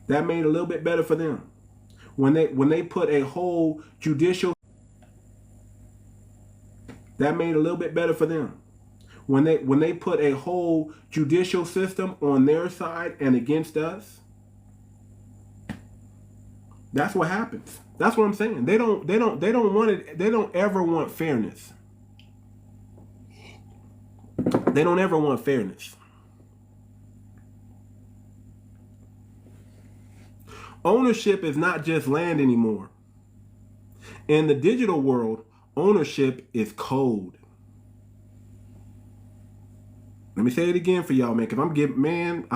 that made it a little bit better for them. When they put a whole judicial, that made it a little bit better for them. When they put a whole judicial system on their side and against us, that's what happens. That's what I'm saying. They don't want it. They don't ever want fairness. They don't ever want fairness. Ownership is not just land anymore. In the digital world, ownership is code. Let me say it again for y'all, man. Cause I'm giving, man,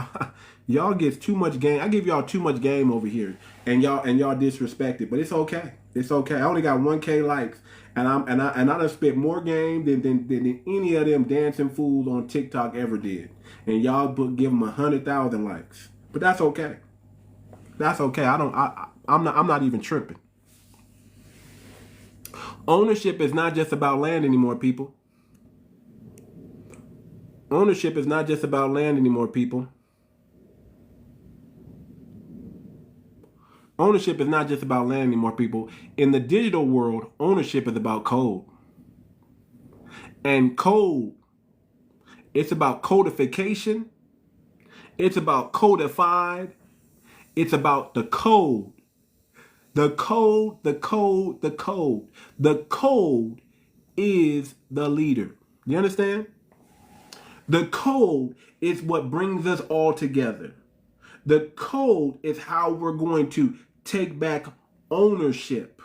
y'all get too much game. I give y'all too much game over here, and y'all disrespect it. But it's okay. It's okay. I only got 1K likes, and I done spit more game than any of them dancing fools on TikTok ever did. And y'all give them 100,000 likes. But that's okay. That's okay. I'm not even tripping. Ownership is not just about land anymore, people. Ownership is not just about land anymore, people. Ownership is not just about land anymore, people. In the digital world, ownership is about code. And code, it's about codification. It's about codified. It's about the code. The code, the code, the code. The code is the leader. You understand? The code is what brings us all together. The code is how we're going to take back ownership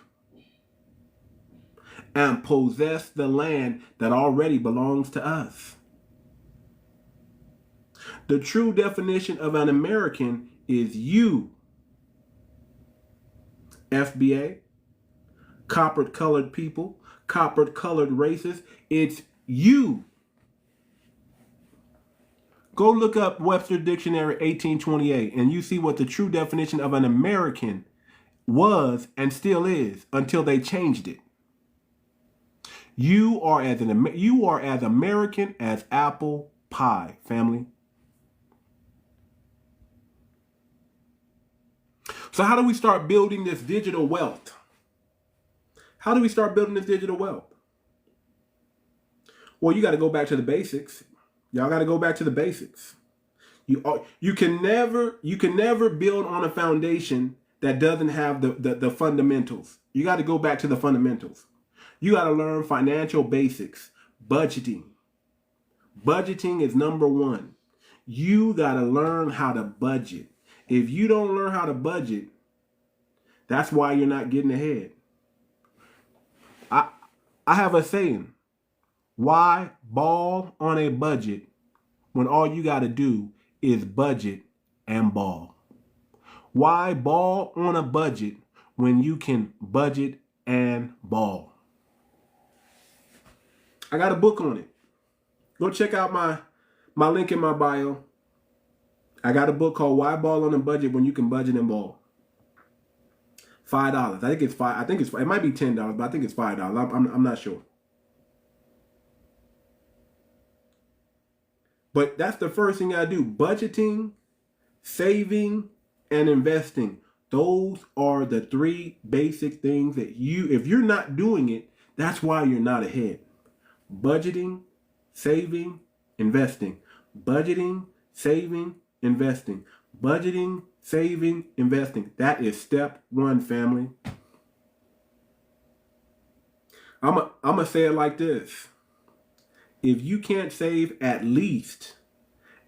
and possess the land that already belongs to us. The true definition of an American is you, FBA, copper-colored people, copper-colored races. It's you. Go look up Webster Dictionary 1828 and you see what the true definition of an American was and still is until they changed it. You are as American as apple pie, family. So how do we start building this digital wealth? How do we start building this digital wealth? Well, you got to go back to the basics. Y'all got to go back to the basics. You can never build on a foundation that doesn't have the fundamentals. You got to go back to the fundamentals. You got to learn financial basics, budgeting. Budgeting is number one. You got to learn how to budget. If you don't learn how to budget, that's why you're not getting ahead. I have a saying. Why ball on a budget when all you got to do is budget and ball? Why ball on a budget when you can budget and ball? I got a book on it. Go check out my link in my bio. I got a book called Why Ball on a Budget When You Can Budget and Ball. $5. I think it's $5. I think it's, it might be $10, but I think it's $5. I'm not sure. But that's the first thing I do. Budgeting, saving, and investing. Those are the three basic things that if you're not doing it, that's why you're not ahead. Budgeting, saving, investing. Budgeting, saving, investing. Budgeting, saving, investing. That is step one, family. I'm going to say it like this. If you can't save at least,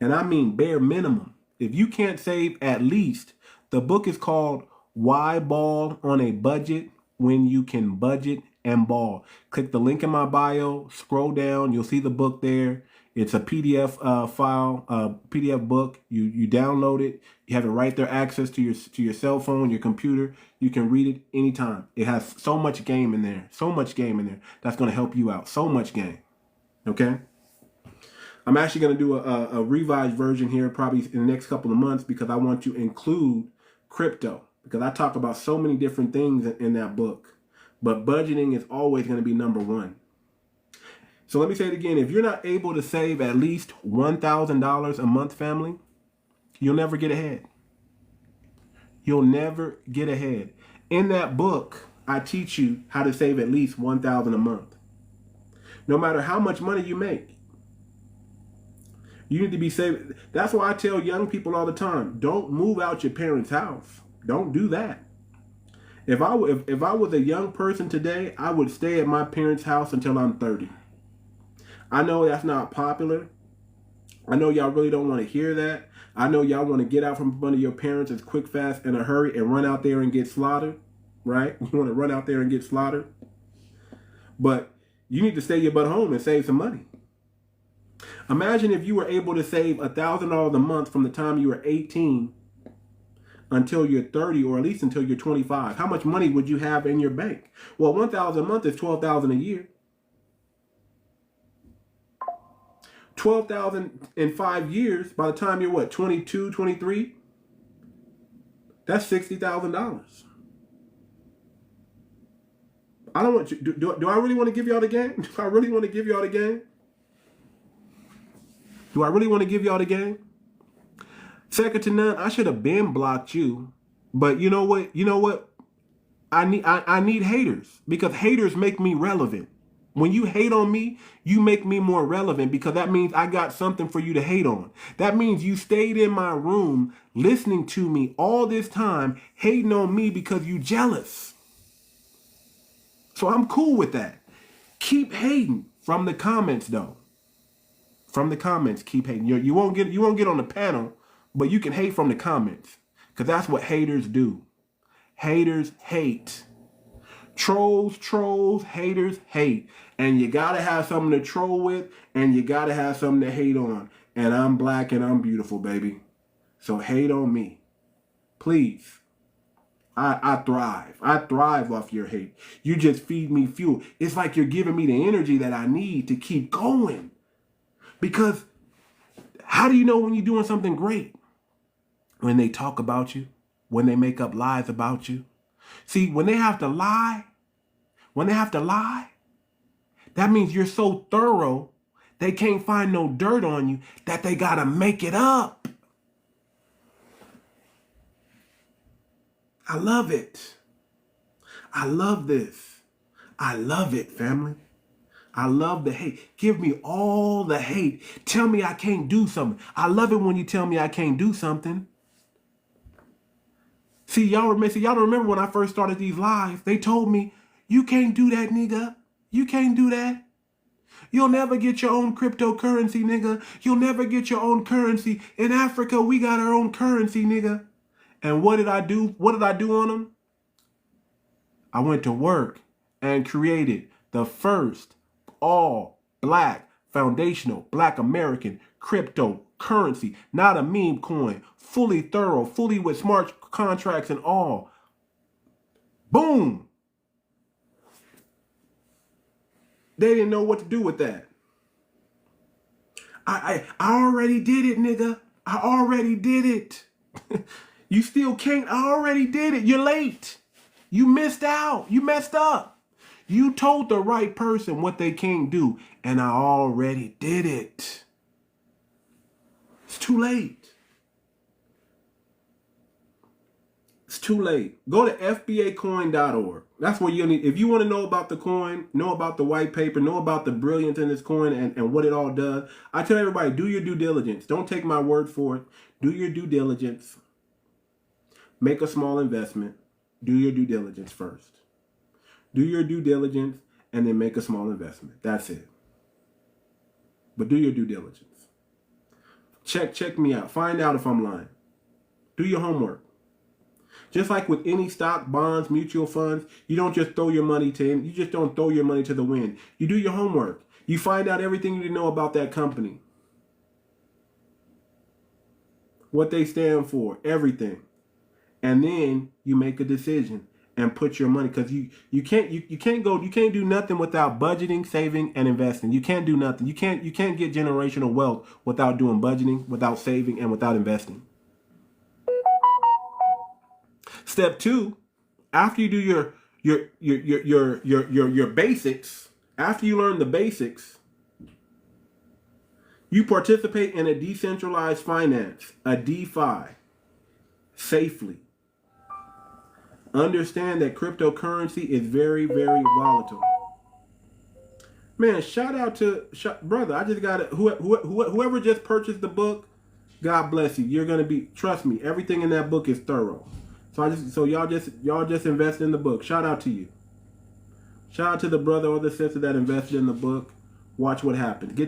and I mean bare minimum, if you can't save at least, the book is called Why Ball on a Budget When You Can Budget and Ball. Click the link in my bio, scroll down, you'll see the book there. It's a PDF file, PDF book. You download it. You have it right there, access to your cell phone, your computer. You can read it anytime. It has so much game in there. So much game in there. That's going to help you out. So much game. Okay? I'm actually going to do a revised version here probably in the next couple of months because I want to include crypto because I talk about so many different things in that book. But budgeting is always going to be number one. So let me say it again. If you're not able to save at least $1,000 a month, family, you'll never get ahead. You'll never get ahead. In that book, I teach you how to save at least $1,000 a month. No matter how much money you make. You need to be saving. That's why I tell young people all the time, don't move out your parents' house. Don't do that. If I was a young person today, I would stay at my parents' house until I'm 30. I know that's not popular. I know y'all really don't want to hear that. I know y'all want to get out from under your parents as quick, fast, in a hurry and run out there and get slaughtered, right? You want to run out there and get slaughtered. But you need to stay your butt home and save some money. Imagine if you were able to save $1,000 a month from the time you were 18 until you're 30, or at least until you're 25. How much money would you have in your bank? Well, $1,000 a month is $12,000 a year. 12,000 in 5 years, by the time you're what, 22, 23? That's $60,000. I don't want you, do I really want to give y'all the game? Do I really want to give y'all the game? Do I really want to give y'all the game? Second to none, I should have been blocked you. But you know what? You know what? I need haters because haters make me relevant. When you hate on me, you make me more relevant because that means I got something for you to hate on. That means you stayed in my room listening to me all this time, hating on me because you jealous. So I'm cool with that. Keep hating from the comments though. From the comments, keep hating. You won't get on the panel, but you can hate from the comments because that's what haters do. Haters hate. Trolls, haters hate. And you gotta have something to troll with, and you gotta have something to hate on. And I'm black and I'm beautiful, baby. So hate on me. Please. I thrive. I thrive off your hate. You just feed me fuel. It's like you're giving me the energy that I need to keep going. Because how do you know when you're doing something great? When they talk about you, when they make up lies about you. See, when they have to lie, that means you're so thorough, they can't find no dirt on you that they gotta make it up. I love it. I love this. I love it, family. I love the hate. Give me all the hate. Tell me I can't do something. I love it when you tell me I can't do something. See, y'all don't remember when I first started these lives. They told me, you can't do that, nigga. You can't do that. You'll never get your own cryptocurrency, nigga. You'll never get your own currency. In Africa, we got our own currency, nigga. And what did I do? What did I do on them? I went to work and created the first all-black foundational Black American cryptocurrency. Not a meme coin. Fully thorough. Fully with smart contracts and all. Boom. They didn't know what to do with that. I already did it, nigga. I already did it. You still can't. I already did it. You're late. You missed out. You messed up. You told the right person what they can't do, and I already did it. It's too late. It's too late. Go to fbacoin.org. That's where you need. If you want to know about the coin, know about the white paper, know about the brilliance in this coin and what it all does. I tell everybody, do your due diligence. Don't take my word for it. Do your due diligence. Make a small investment. Do your due diligence first. Do your due diligence and then make a small investment. That's it. But do your due diligence. Check me out. Find out if I'm lying. Do your homework. Just like with any stock, bonds, mutual funds, you don't just throw your money you just don't throw your money to the wind. You do your homework. You find out everything you need to know about that company. What they stand for, everything. And then you make a decision and put your money, because you can't do nothing without budgeting, saving, and investing. You can't do nothing. You can't get generational wealth without doing budgeting, without saving, and without investing. Step 2, after you do your basics, after you learn the basics, you participate in a decentralized finance, a DeFi, safely. Understand that cryptocurrency is very, very volatile. Man, shout out to brother. I just got whoever just purchased the book. God bless you. You're gonna be. Trust me. Everything in that book is thorough. So y'all just invest in the book. Shout out to you. Shout out to the brother or the sister that invested in the book. Watch what happens.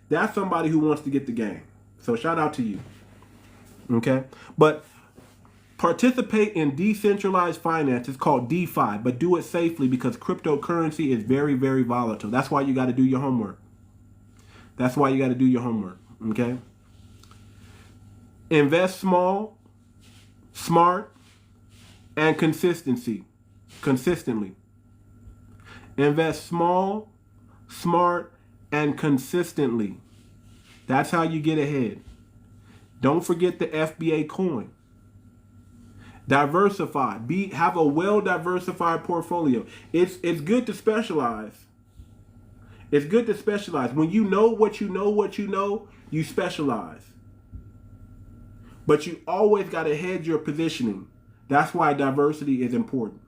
That's somebody who wants to get the game. So shout out to you. Okay, but participate in decentralized finance. It's called DeFi, but do it safely because cryptocurrency is very, very volatile. That's why you got to do your homework. That's why you got to do your homework. Okay. Invest small, smart, and consistently. Invest small, smart, and consistently. That's how you get ahead. Don't forget the FBA coin. Diversify. Have a well-diversified portfolio. It's good to specialize. It's good to specialize. When you know what you know, you specialize. But you always got to hedge your positioning. That's why diversity is important.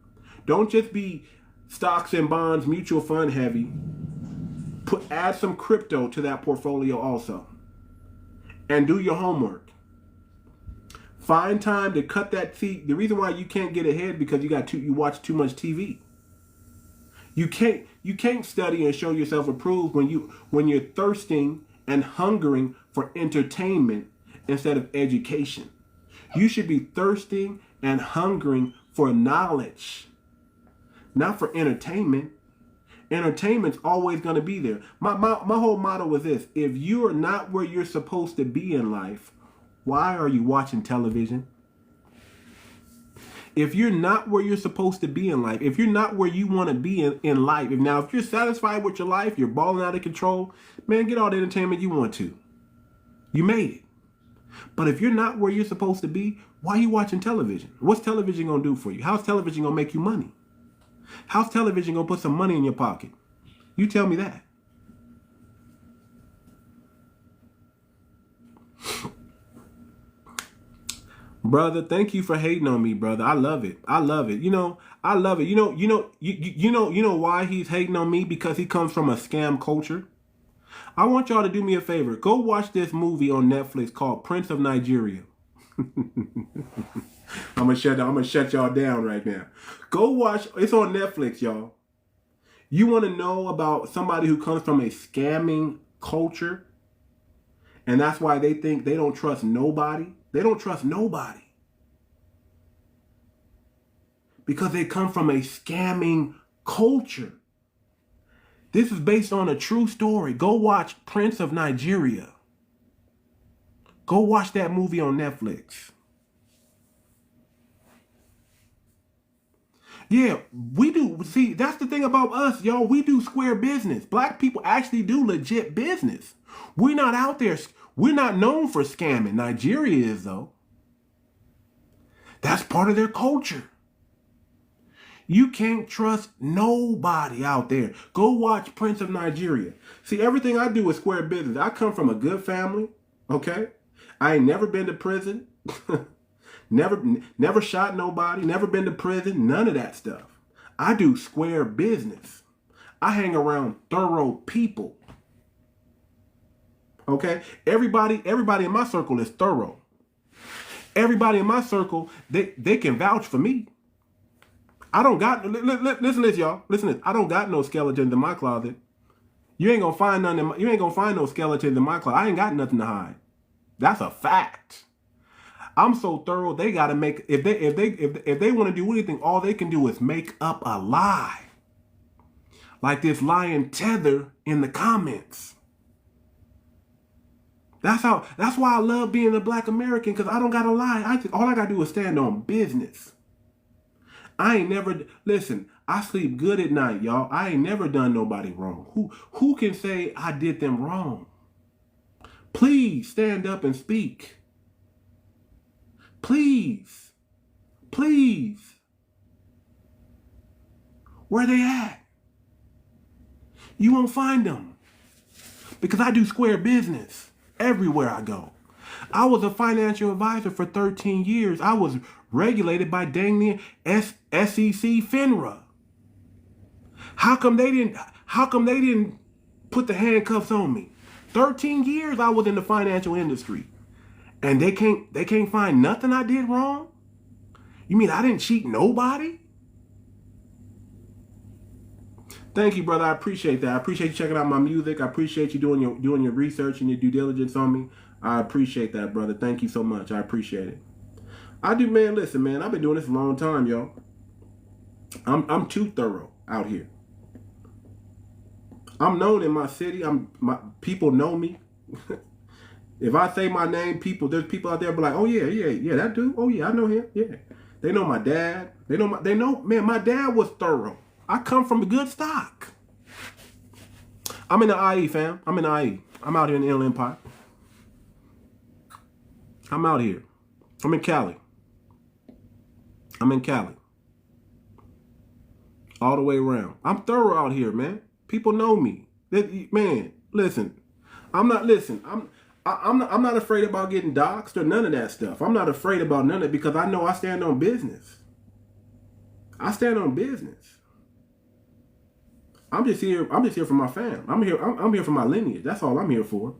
Don't just be stocks and bonds, mutual fund heavy. Add some crypto to that portfolio also. And do your homework. Find time to cut that tea. The reason why you can't get ahead because you watch too much TV. You can't study and show yourself approved when you're thirsting and hungering for entertainment instead of education. You should be thirsting and hungering for knowledge, not for entertainment. Entertainment's always going to be there. My whole motto was this: if you are not where you're supposed to be in life, why are you watching television? If you're not where you're supposed to be in life, if you're not where you want to be in life, if you're satisfied with your life, you're balling out of control, man, get all the entertainment you want to. You made it. But if you're not where you're supposed to be, why are you watching television? What's television going to do for you? How's television going to make you money? How's television going to put some money in your pocket? You tell me that. Brother, thank you for hating on me, brother. I love it. I love it. I love it. You know why he's hating on me? Because he comes from a scam culture. I want y'all to do me a favor. Go watch this movie on Netflix called Prince of Nigeria. I'm gonna shut y'all down right now. Go watch. It's on Netflix, y'all. You want to know about somebody who comes from a scamming culture, and that's why they think they don't trust nobody. They don't trust nobody because they come from a scamming culture. This is based on a true story. Go watch Prince of Nigeria. Go watch that movie on Netflix. Yeah, we do. See, that's the thing about us, y'all. We do square business. Black people actually do legit business. We're not out there. We're not known for scamming. Nigeria is, though. That's part of their culture. You can't trust nobody out there. Go watch Prince of Nigeria. See, everything I do is square business. I come from a good family, okay? I ain't never been to prison. Never shot nobody, never been to prison, none of that stuff. I do square business. I hang around thorough people. Okay? Everybody in my circle is thorough. Everybody in my circle, they can vouch for me. I don't got, listen to this, y'all. Listen to this. I don't got no skeletons in my closet. You ain't gonna find none you ain't gonna find no skeletons in my closet. I ain't got nothing to hide. That's a fact. I'm so thorough, they gotta make, if they want to do anything, all they can do is make up a lie. Like this lying tether in the comments. That's why I love being a black American, because I don't gotta lie. All I gotta do is stand on business. I ain't never, listen, I sleep good at night, y'all. I ain't never done nobody wrong. Who can say I did them wrong? Please stand up and speak. Please. Please. Where they at? You won't find them. Because I do square business everywhere I go. I was a financial advisor for 13 years. I was regulated by dang near 𝗖cie FINRA. How come they didn't put the handcuffs on me? 13 years I was in the financial industry. And they can't find nothing I did wrong? You mean I didn't cheat nobody? Thank you, brother. I appreciate that. I appreciate you checking out my music. I appreciate you doing your research and your due diligence on me. I appreciate that, brother. Thank you so much. I appreciate it. I do, man. Listen, man. I've been doing this a long time, y'all. I'm too thorough out here. I'm known in my city. People know me. If I say my name, there's people out there be like, oh yeah, that dude. Oh yeah, I know him. Yeah, they know my dad. They know, man. My dad was thorough. I come from a good stock. I'm in the IE, fam. I'm in the IE. I'm out here in the Inland Empire. I'm out here. I'm in Cali. All the way around. I'm thorough out here, man. People know me. Man, listen. I'm not afraid about getting doxxed or none of that stuff. I'm not afraid about none of it because I know I stand on business. I stand on business. I'm just here for my fam. I'm here for my lineage. That's all I'm here for.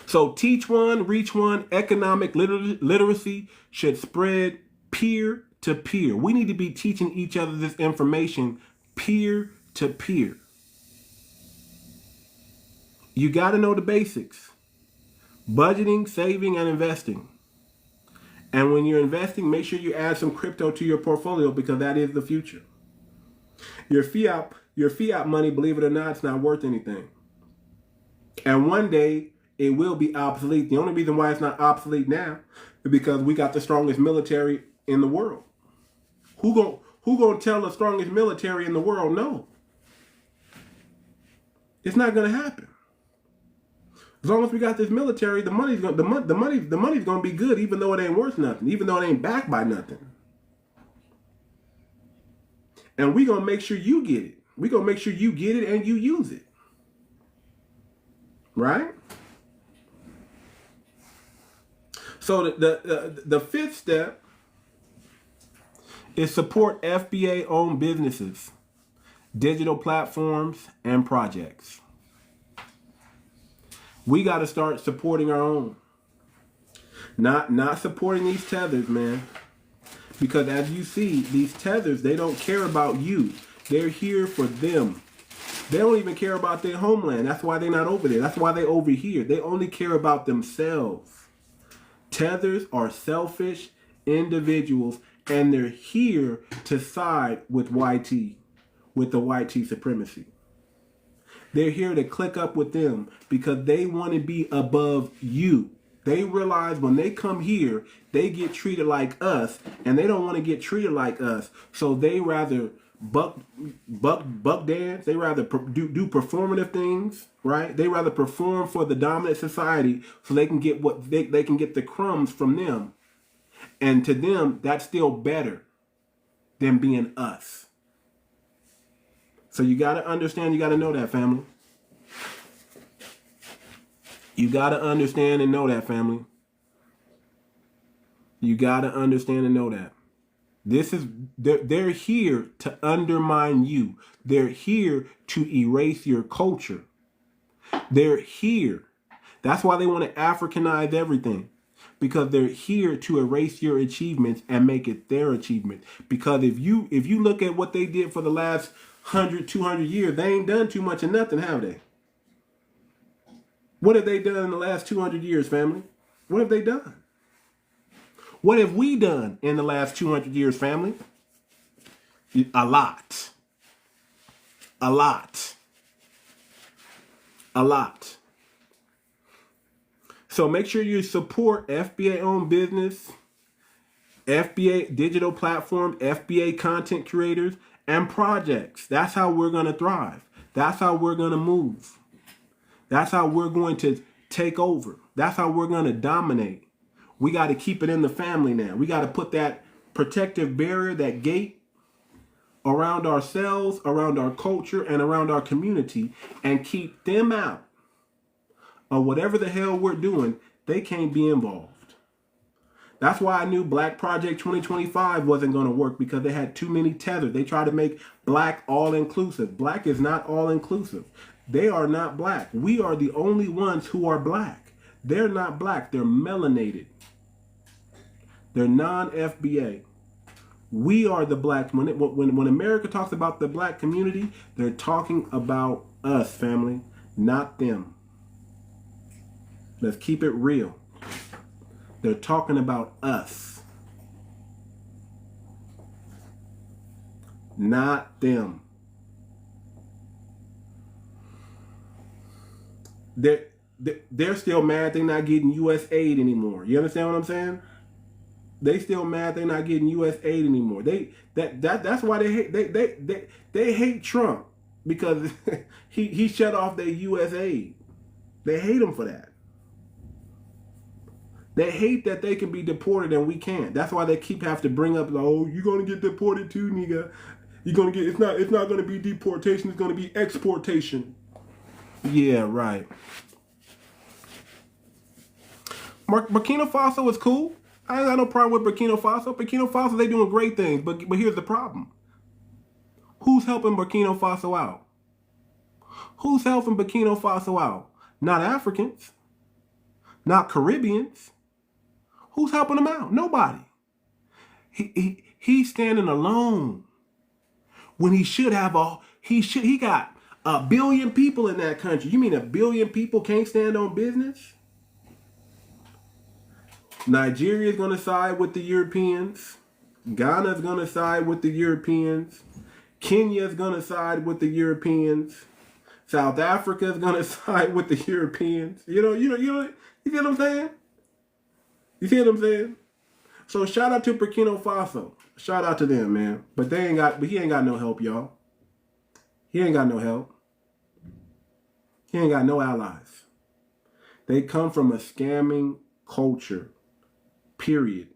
So teach one, reach one. Economic literacy should spread peer to peer. We need to be teaching each other this information peer to peer. You got to know the basics. Budgeting, saving, and investing. And when you're investing, make sure you add some crypto to your portfolio because that is the future. Your fiat money, believe it or not, it's not worth anything. And one day, it will be obsolete. The only reason why it's not obsolete now is because we got the strongest military in the world. Who gonna tell the strongest military in the world no? It's not gonna happen. As long as we got this military, the money's gonna be good, even though it ain't worth nothing, even though it ain't backed by nothing. And we gonna make sure you get it. We gonna make sure you get it and you use it. Right? So the fifth step is support FBA-owned businesses, digital platforms, and projects. We got to start supporting our own. Not supporting these tethers, man. Because as you see, these tethers, they don't care about you. They're here for them. They don't even care about their homeland. That's why they're not over there. That's why they're over here. They only care about themselves. Tethers are selfish individuals, and they're here to side with YT, with the YT supremacy. They're here to click up with them because they want to be above you. They realize when they come here, they get treated like us, and they don't want to get treated like us. So they rather buck dance. They rather do performative things, right? They rather perform for the dominant society so they can get what they can get the crumbs from them. And to them, that's still better than being us. So you got to understand, you got to know that, family. You got to understand and know that, family. You got to understand and know that. They're here to undermine you. They're here to erase your culture. They're here. That's why they want to Africanize everything. Because they're here to erase your achievements and make it their achievement. Because if you look at what they did for the last 100, 200 years, they ain't done too much of nothing, have they? What have they done in the last 200 years, family? What have they done? What have we done in the last 200 years, family? A lot. A lot. A lot. So make sure you support FBA-owned business, FBA digital platform, FBA content creators, and projects. That's how we're going to thrive. That's how we're going to move. That's how we're going to take over. That's how we're going to dominate. We got to keep it in the family now. We got to put that protective barrier, that gate around ourselves, around our culture, and around our community, and keep them out of whatever the hell we're doing. They can't be involved. That's why I knew Black Project 2025 wasn't going to work, because they had too many tethers. They tried to make black all-inclusive. Black is not all-inclusive. They are not black. We are the only ones who are black. They're not black. They're melanated. They're non-FBA. We are the black. When America talks about the black community, they're talking about us, family, not them. Let's keep it real. They're talking about us, not them. They're still mad they're not getting U.S. aid anymore. You understand what I'm saying? They still mad they're not getting U.S. aid anymore. That's why they hate Trump, because he shut off their U.S. aid. They hate him for that. They hate that they can be deported and we can't. That's why they keep have to bring up, oh, you're gonna get deported too, nigga. You're gonna get it's not gonna be deportation, it's gonna be exportation. Yeah, right. Burkina Faso is cool. I ain't got no problem with Burkina Faso. Burkina Faso, they doing great things, but here's the problem. Who's helping Burkina Faso out? Who's helping Burkina Faso out? Not Africans. Not Caribbeans. Who's helping them out? Nobody. He's standing alone. When he should have he got 1 billion people in that country. You mean 1 billion people can't stand on business? Nigeria is going to side with the Europeans. Ghana is going to side with the Europeans. Kenya is going to side with the Europeans. South Africa is going to side with the Europeans. You see what I'm saying? You see what I'm saying? So shout out to Burkina Faso. Shout out to them, man. But he ain't got no help, y'all. He ain't got no help. He ain't got no allies. They come from a scamming culture. Period.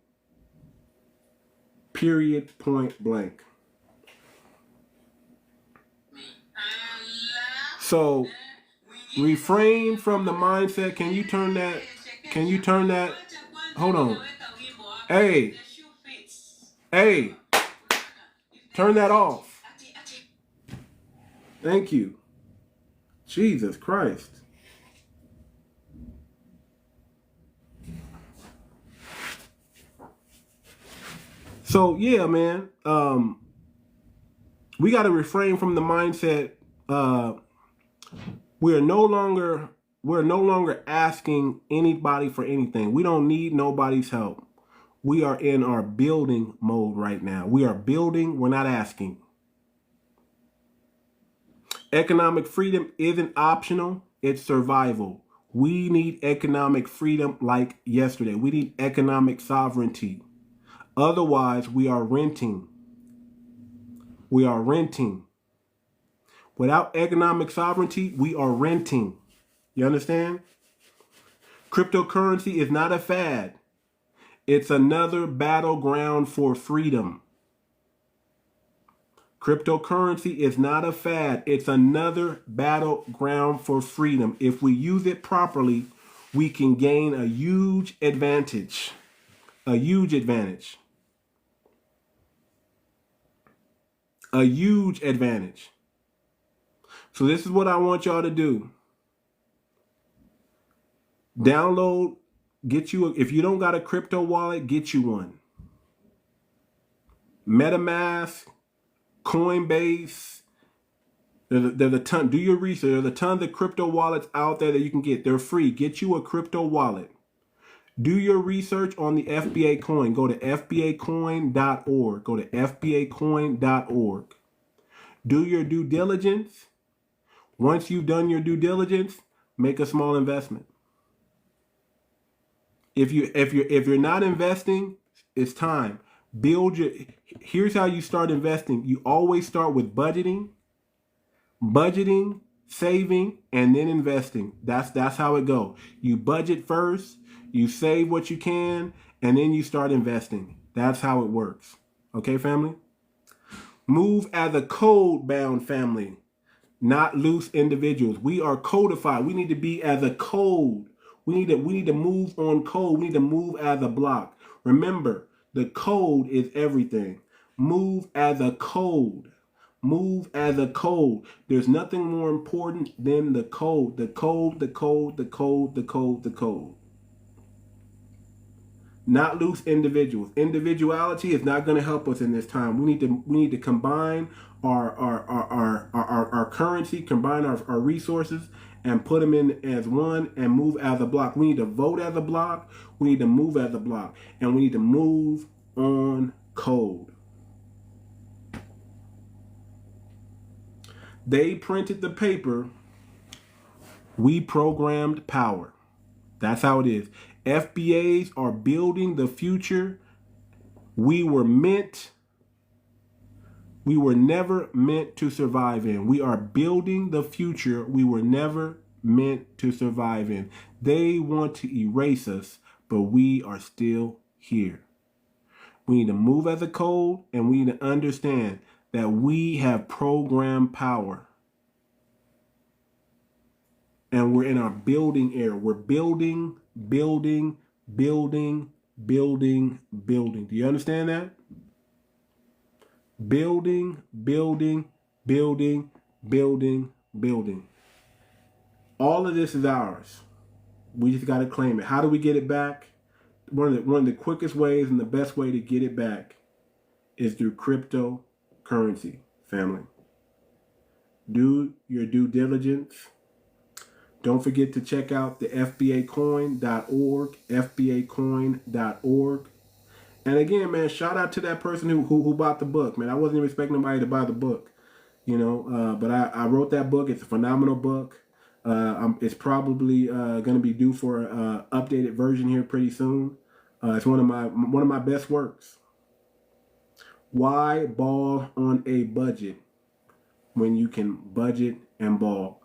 Period, point blank. So refrain from the mindset. Can you turn that? Hold on. Hey, turn that off. Thank you. Jesus Christ. So yeah, man, we got to refrain from the mindset. We're no longer asking anybody for anything. We don't need nobody's help. We are in our building mode right now. We are building. We're not asking. Economic freedom isn't optional. It's survival. We need economic freedom like yesterday. We need economic sovereignty. Otherwise, we are renting. We are renting. Without economic sovereignty, we are renting. You understand? Cryptocurrency is not a fad. It's another battleground for freedom. Cryptocurrency is not a fad. It's another battleground for freedom. If we use it properly, we can gain a huge advantage. A huge advantage. A huge advantage. So this is what I want y'all to do. Download, if you don't got a crypto wallet, get you one. MetaMask, Coinbase, there's a ton. Do your research. There's a ton of crypto wallets out there that you can get. They're free. Get you a crypto wallet. Do your research on the FBA coin. Go to fbacoin.org. Go to fbacoin.org. Do your due diligence. Once you've done your due diligence, make a small investment. If you're not investing, it's time. Here's how you start investing. You always start with budgeting, saving, and then investing. That's how it goes. You budget first, you save what you can, and then you start investing. That's how it works. Okay, family? Move as a code-bound family, not loose individuals. We are codified. We need to be as a code. We need to move on code. We need to move as a block. Remember, the code is everything. Move as a code. Move as a code. There's nothing more important than the code. The code, the code, the code, the code, the code. Not loose individuals. Individuality is not going to help us in this time. We need to combine our currency, combine our resources, and put them in as one and move as a block. We need to vote as a block. We need to move as a block, and we need to move on code. They printed the paper. We programmed power. That's how it is. FBAs are building the future we were never meant to survive in. We are building the future we were never meant to survive in. They want to erase us, but we are still here. We need to move as a code, and we need to understand that we have programmed power. And we're in our building era. We're building. Do you understand that? Building. All of this is ours. We just got to claim it. How do we get it back? One of the quickest ways and the best way to get it back is through cryptocurrency, family. Do your due diligence. Don't forget to check out the fbacoin.org, fbacoin.org. And again, man, shout out to that person who bought the book, man. I wasn't even expecting nobody to buy the book, but I wrote that book. It's a phenomenal book. It's probably going to be due for an updated version here pretty soon. It's one of my best works. Why ball on a budget when you can budget and ball?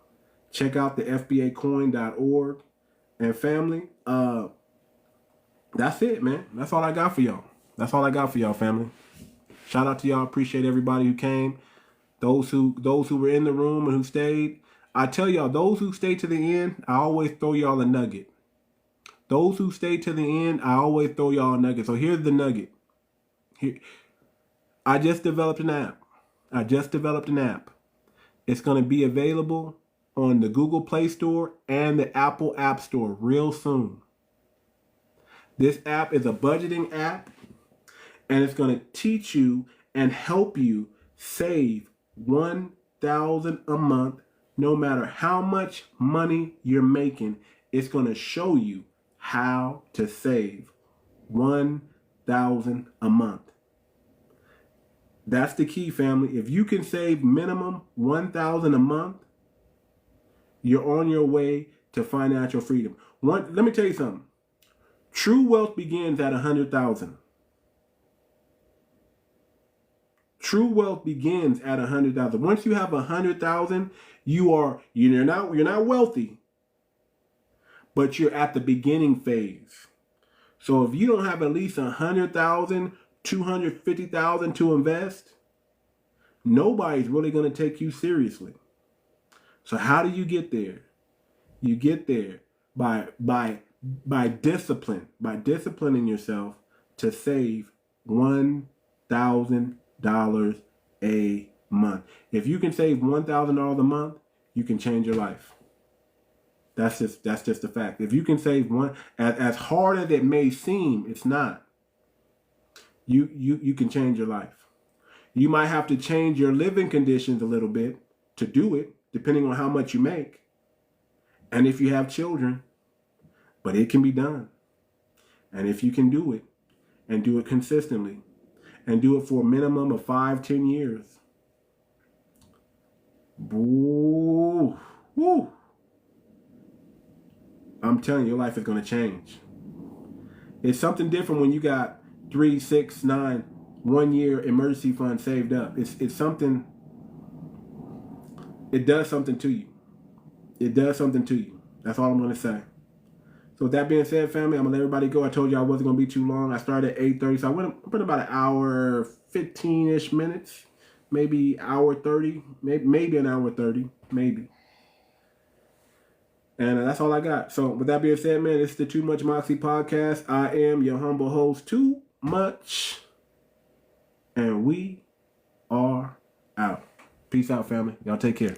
Check out the fbacoin.org. And family, that's it, man. That's all I got for y'all. That's all I got for y'all, family. Shout out to y'all. Appreciate everybody who came. Those who were in the room and who stayed. I tell y'all, those who stay to the end, I always throw y'all a nugget. Those who stay to the end, I always throw y'all a nugget. So here's the nugget. Here, I just developed an app. It's going to be available on the Google Play Store and the Apple App Store real soon. This app is a budgeting app, and it's going to teach you and help you save $1,000 a month. No matter how much money you're making, it's going to show you how to save $1,000 a month. That's the key, family. If you can save minimum $1,000 a month, you're on your way to financial freedom. Let me tell you something. True wealth begins at 100,000. True wealth begins at 100,000. Once you have 100,000, you're not wealthy, but you're at the beginning phase. So if you don't have at least 100,000, 250,000 to invest, nobody's really going to take you seriously. So how do you get there? You get there by discipline, by disciplining yourself to save $1,000 a month. If you can save $1,000 a month, you can change your life. That's just a fact. If you can save one, as hard as it may seem, it's not. You can change your life. You might have to change your living conditions a little bit to do it, depending on how much you make, and if you have children. But it can be done. And if you can do it, and do it consistently, and do it for a minimum of 5-10 years, woo, woo, I'm telling you, your life is going to change. It's something different when you got 3, 6, 9, 1 year emergency fund saved up. It's something. It does something to you. It does something to you. That's all I'm going to say. So with that being said, family, I'm going to let everybody go. I told you I wasn't going to be too long. I started at 8:30, so I went about an hour, 15-ish minutes, maybe hour 30, maybe an hour 30, maybe. And that's all I got. So with that being said, man, this is the Too Much Moxie podcast. I am your humble host, Too Much. And we are out. Peace out, family. Y'all take care.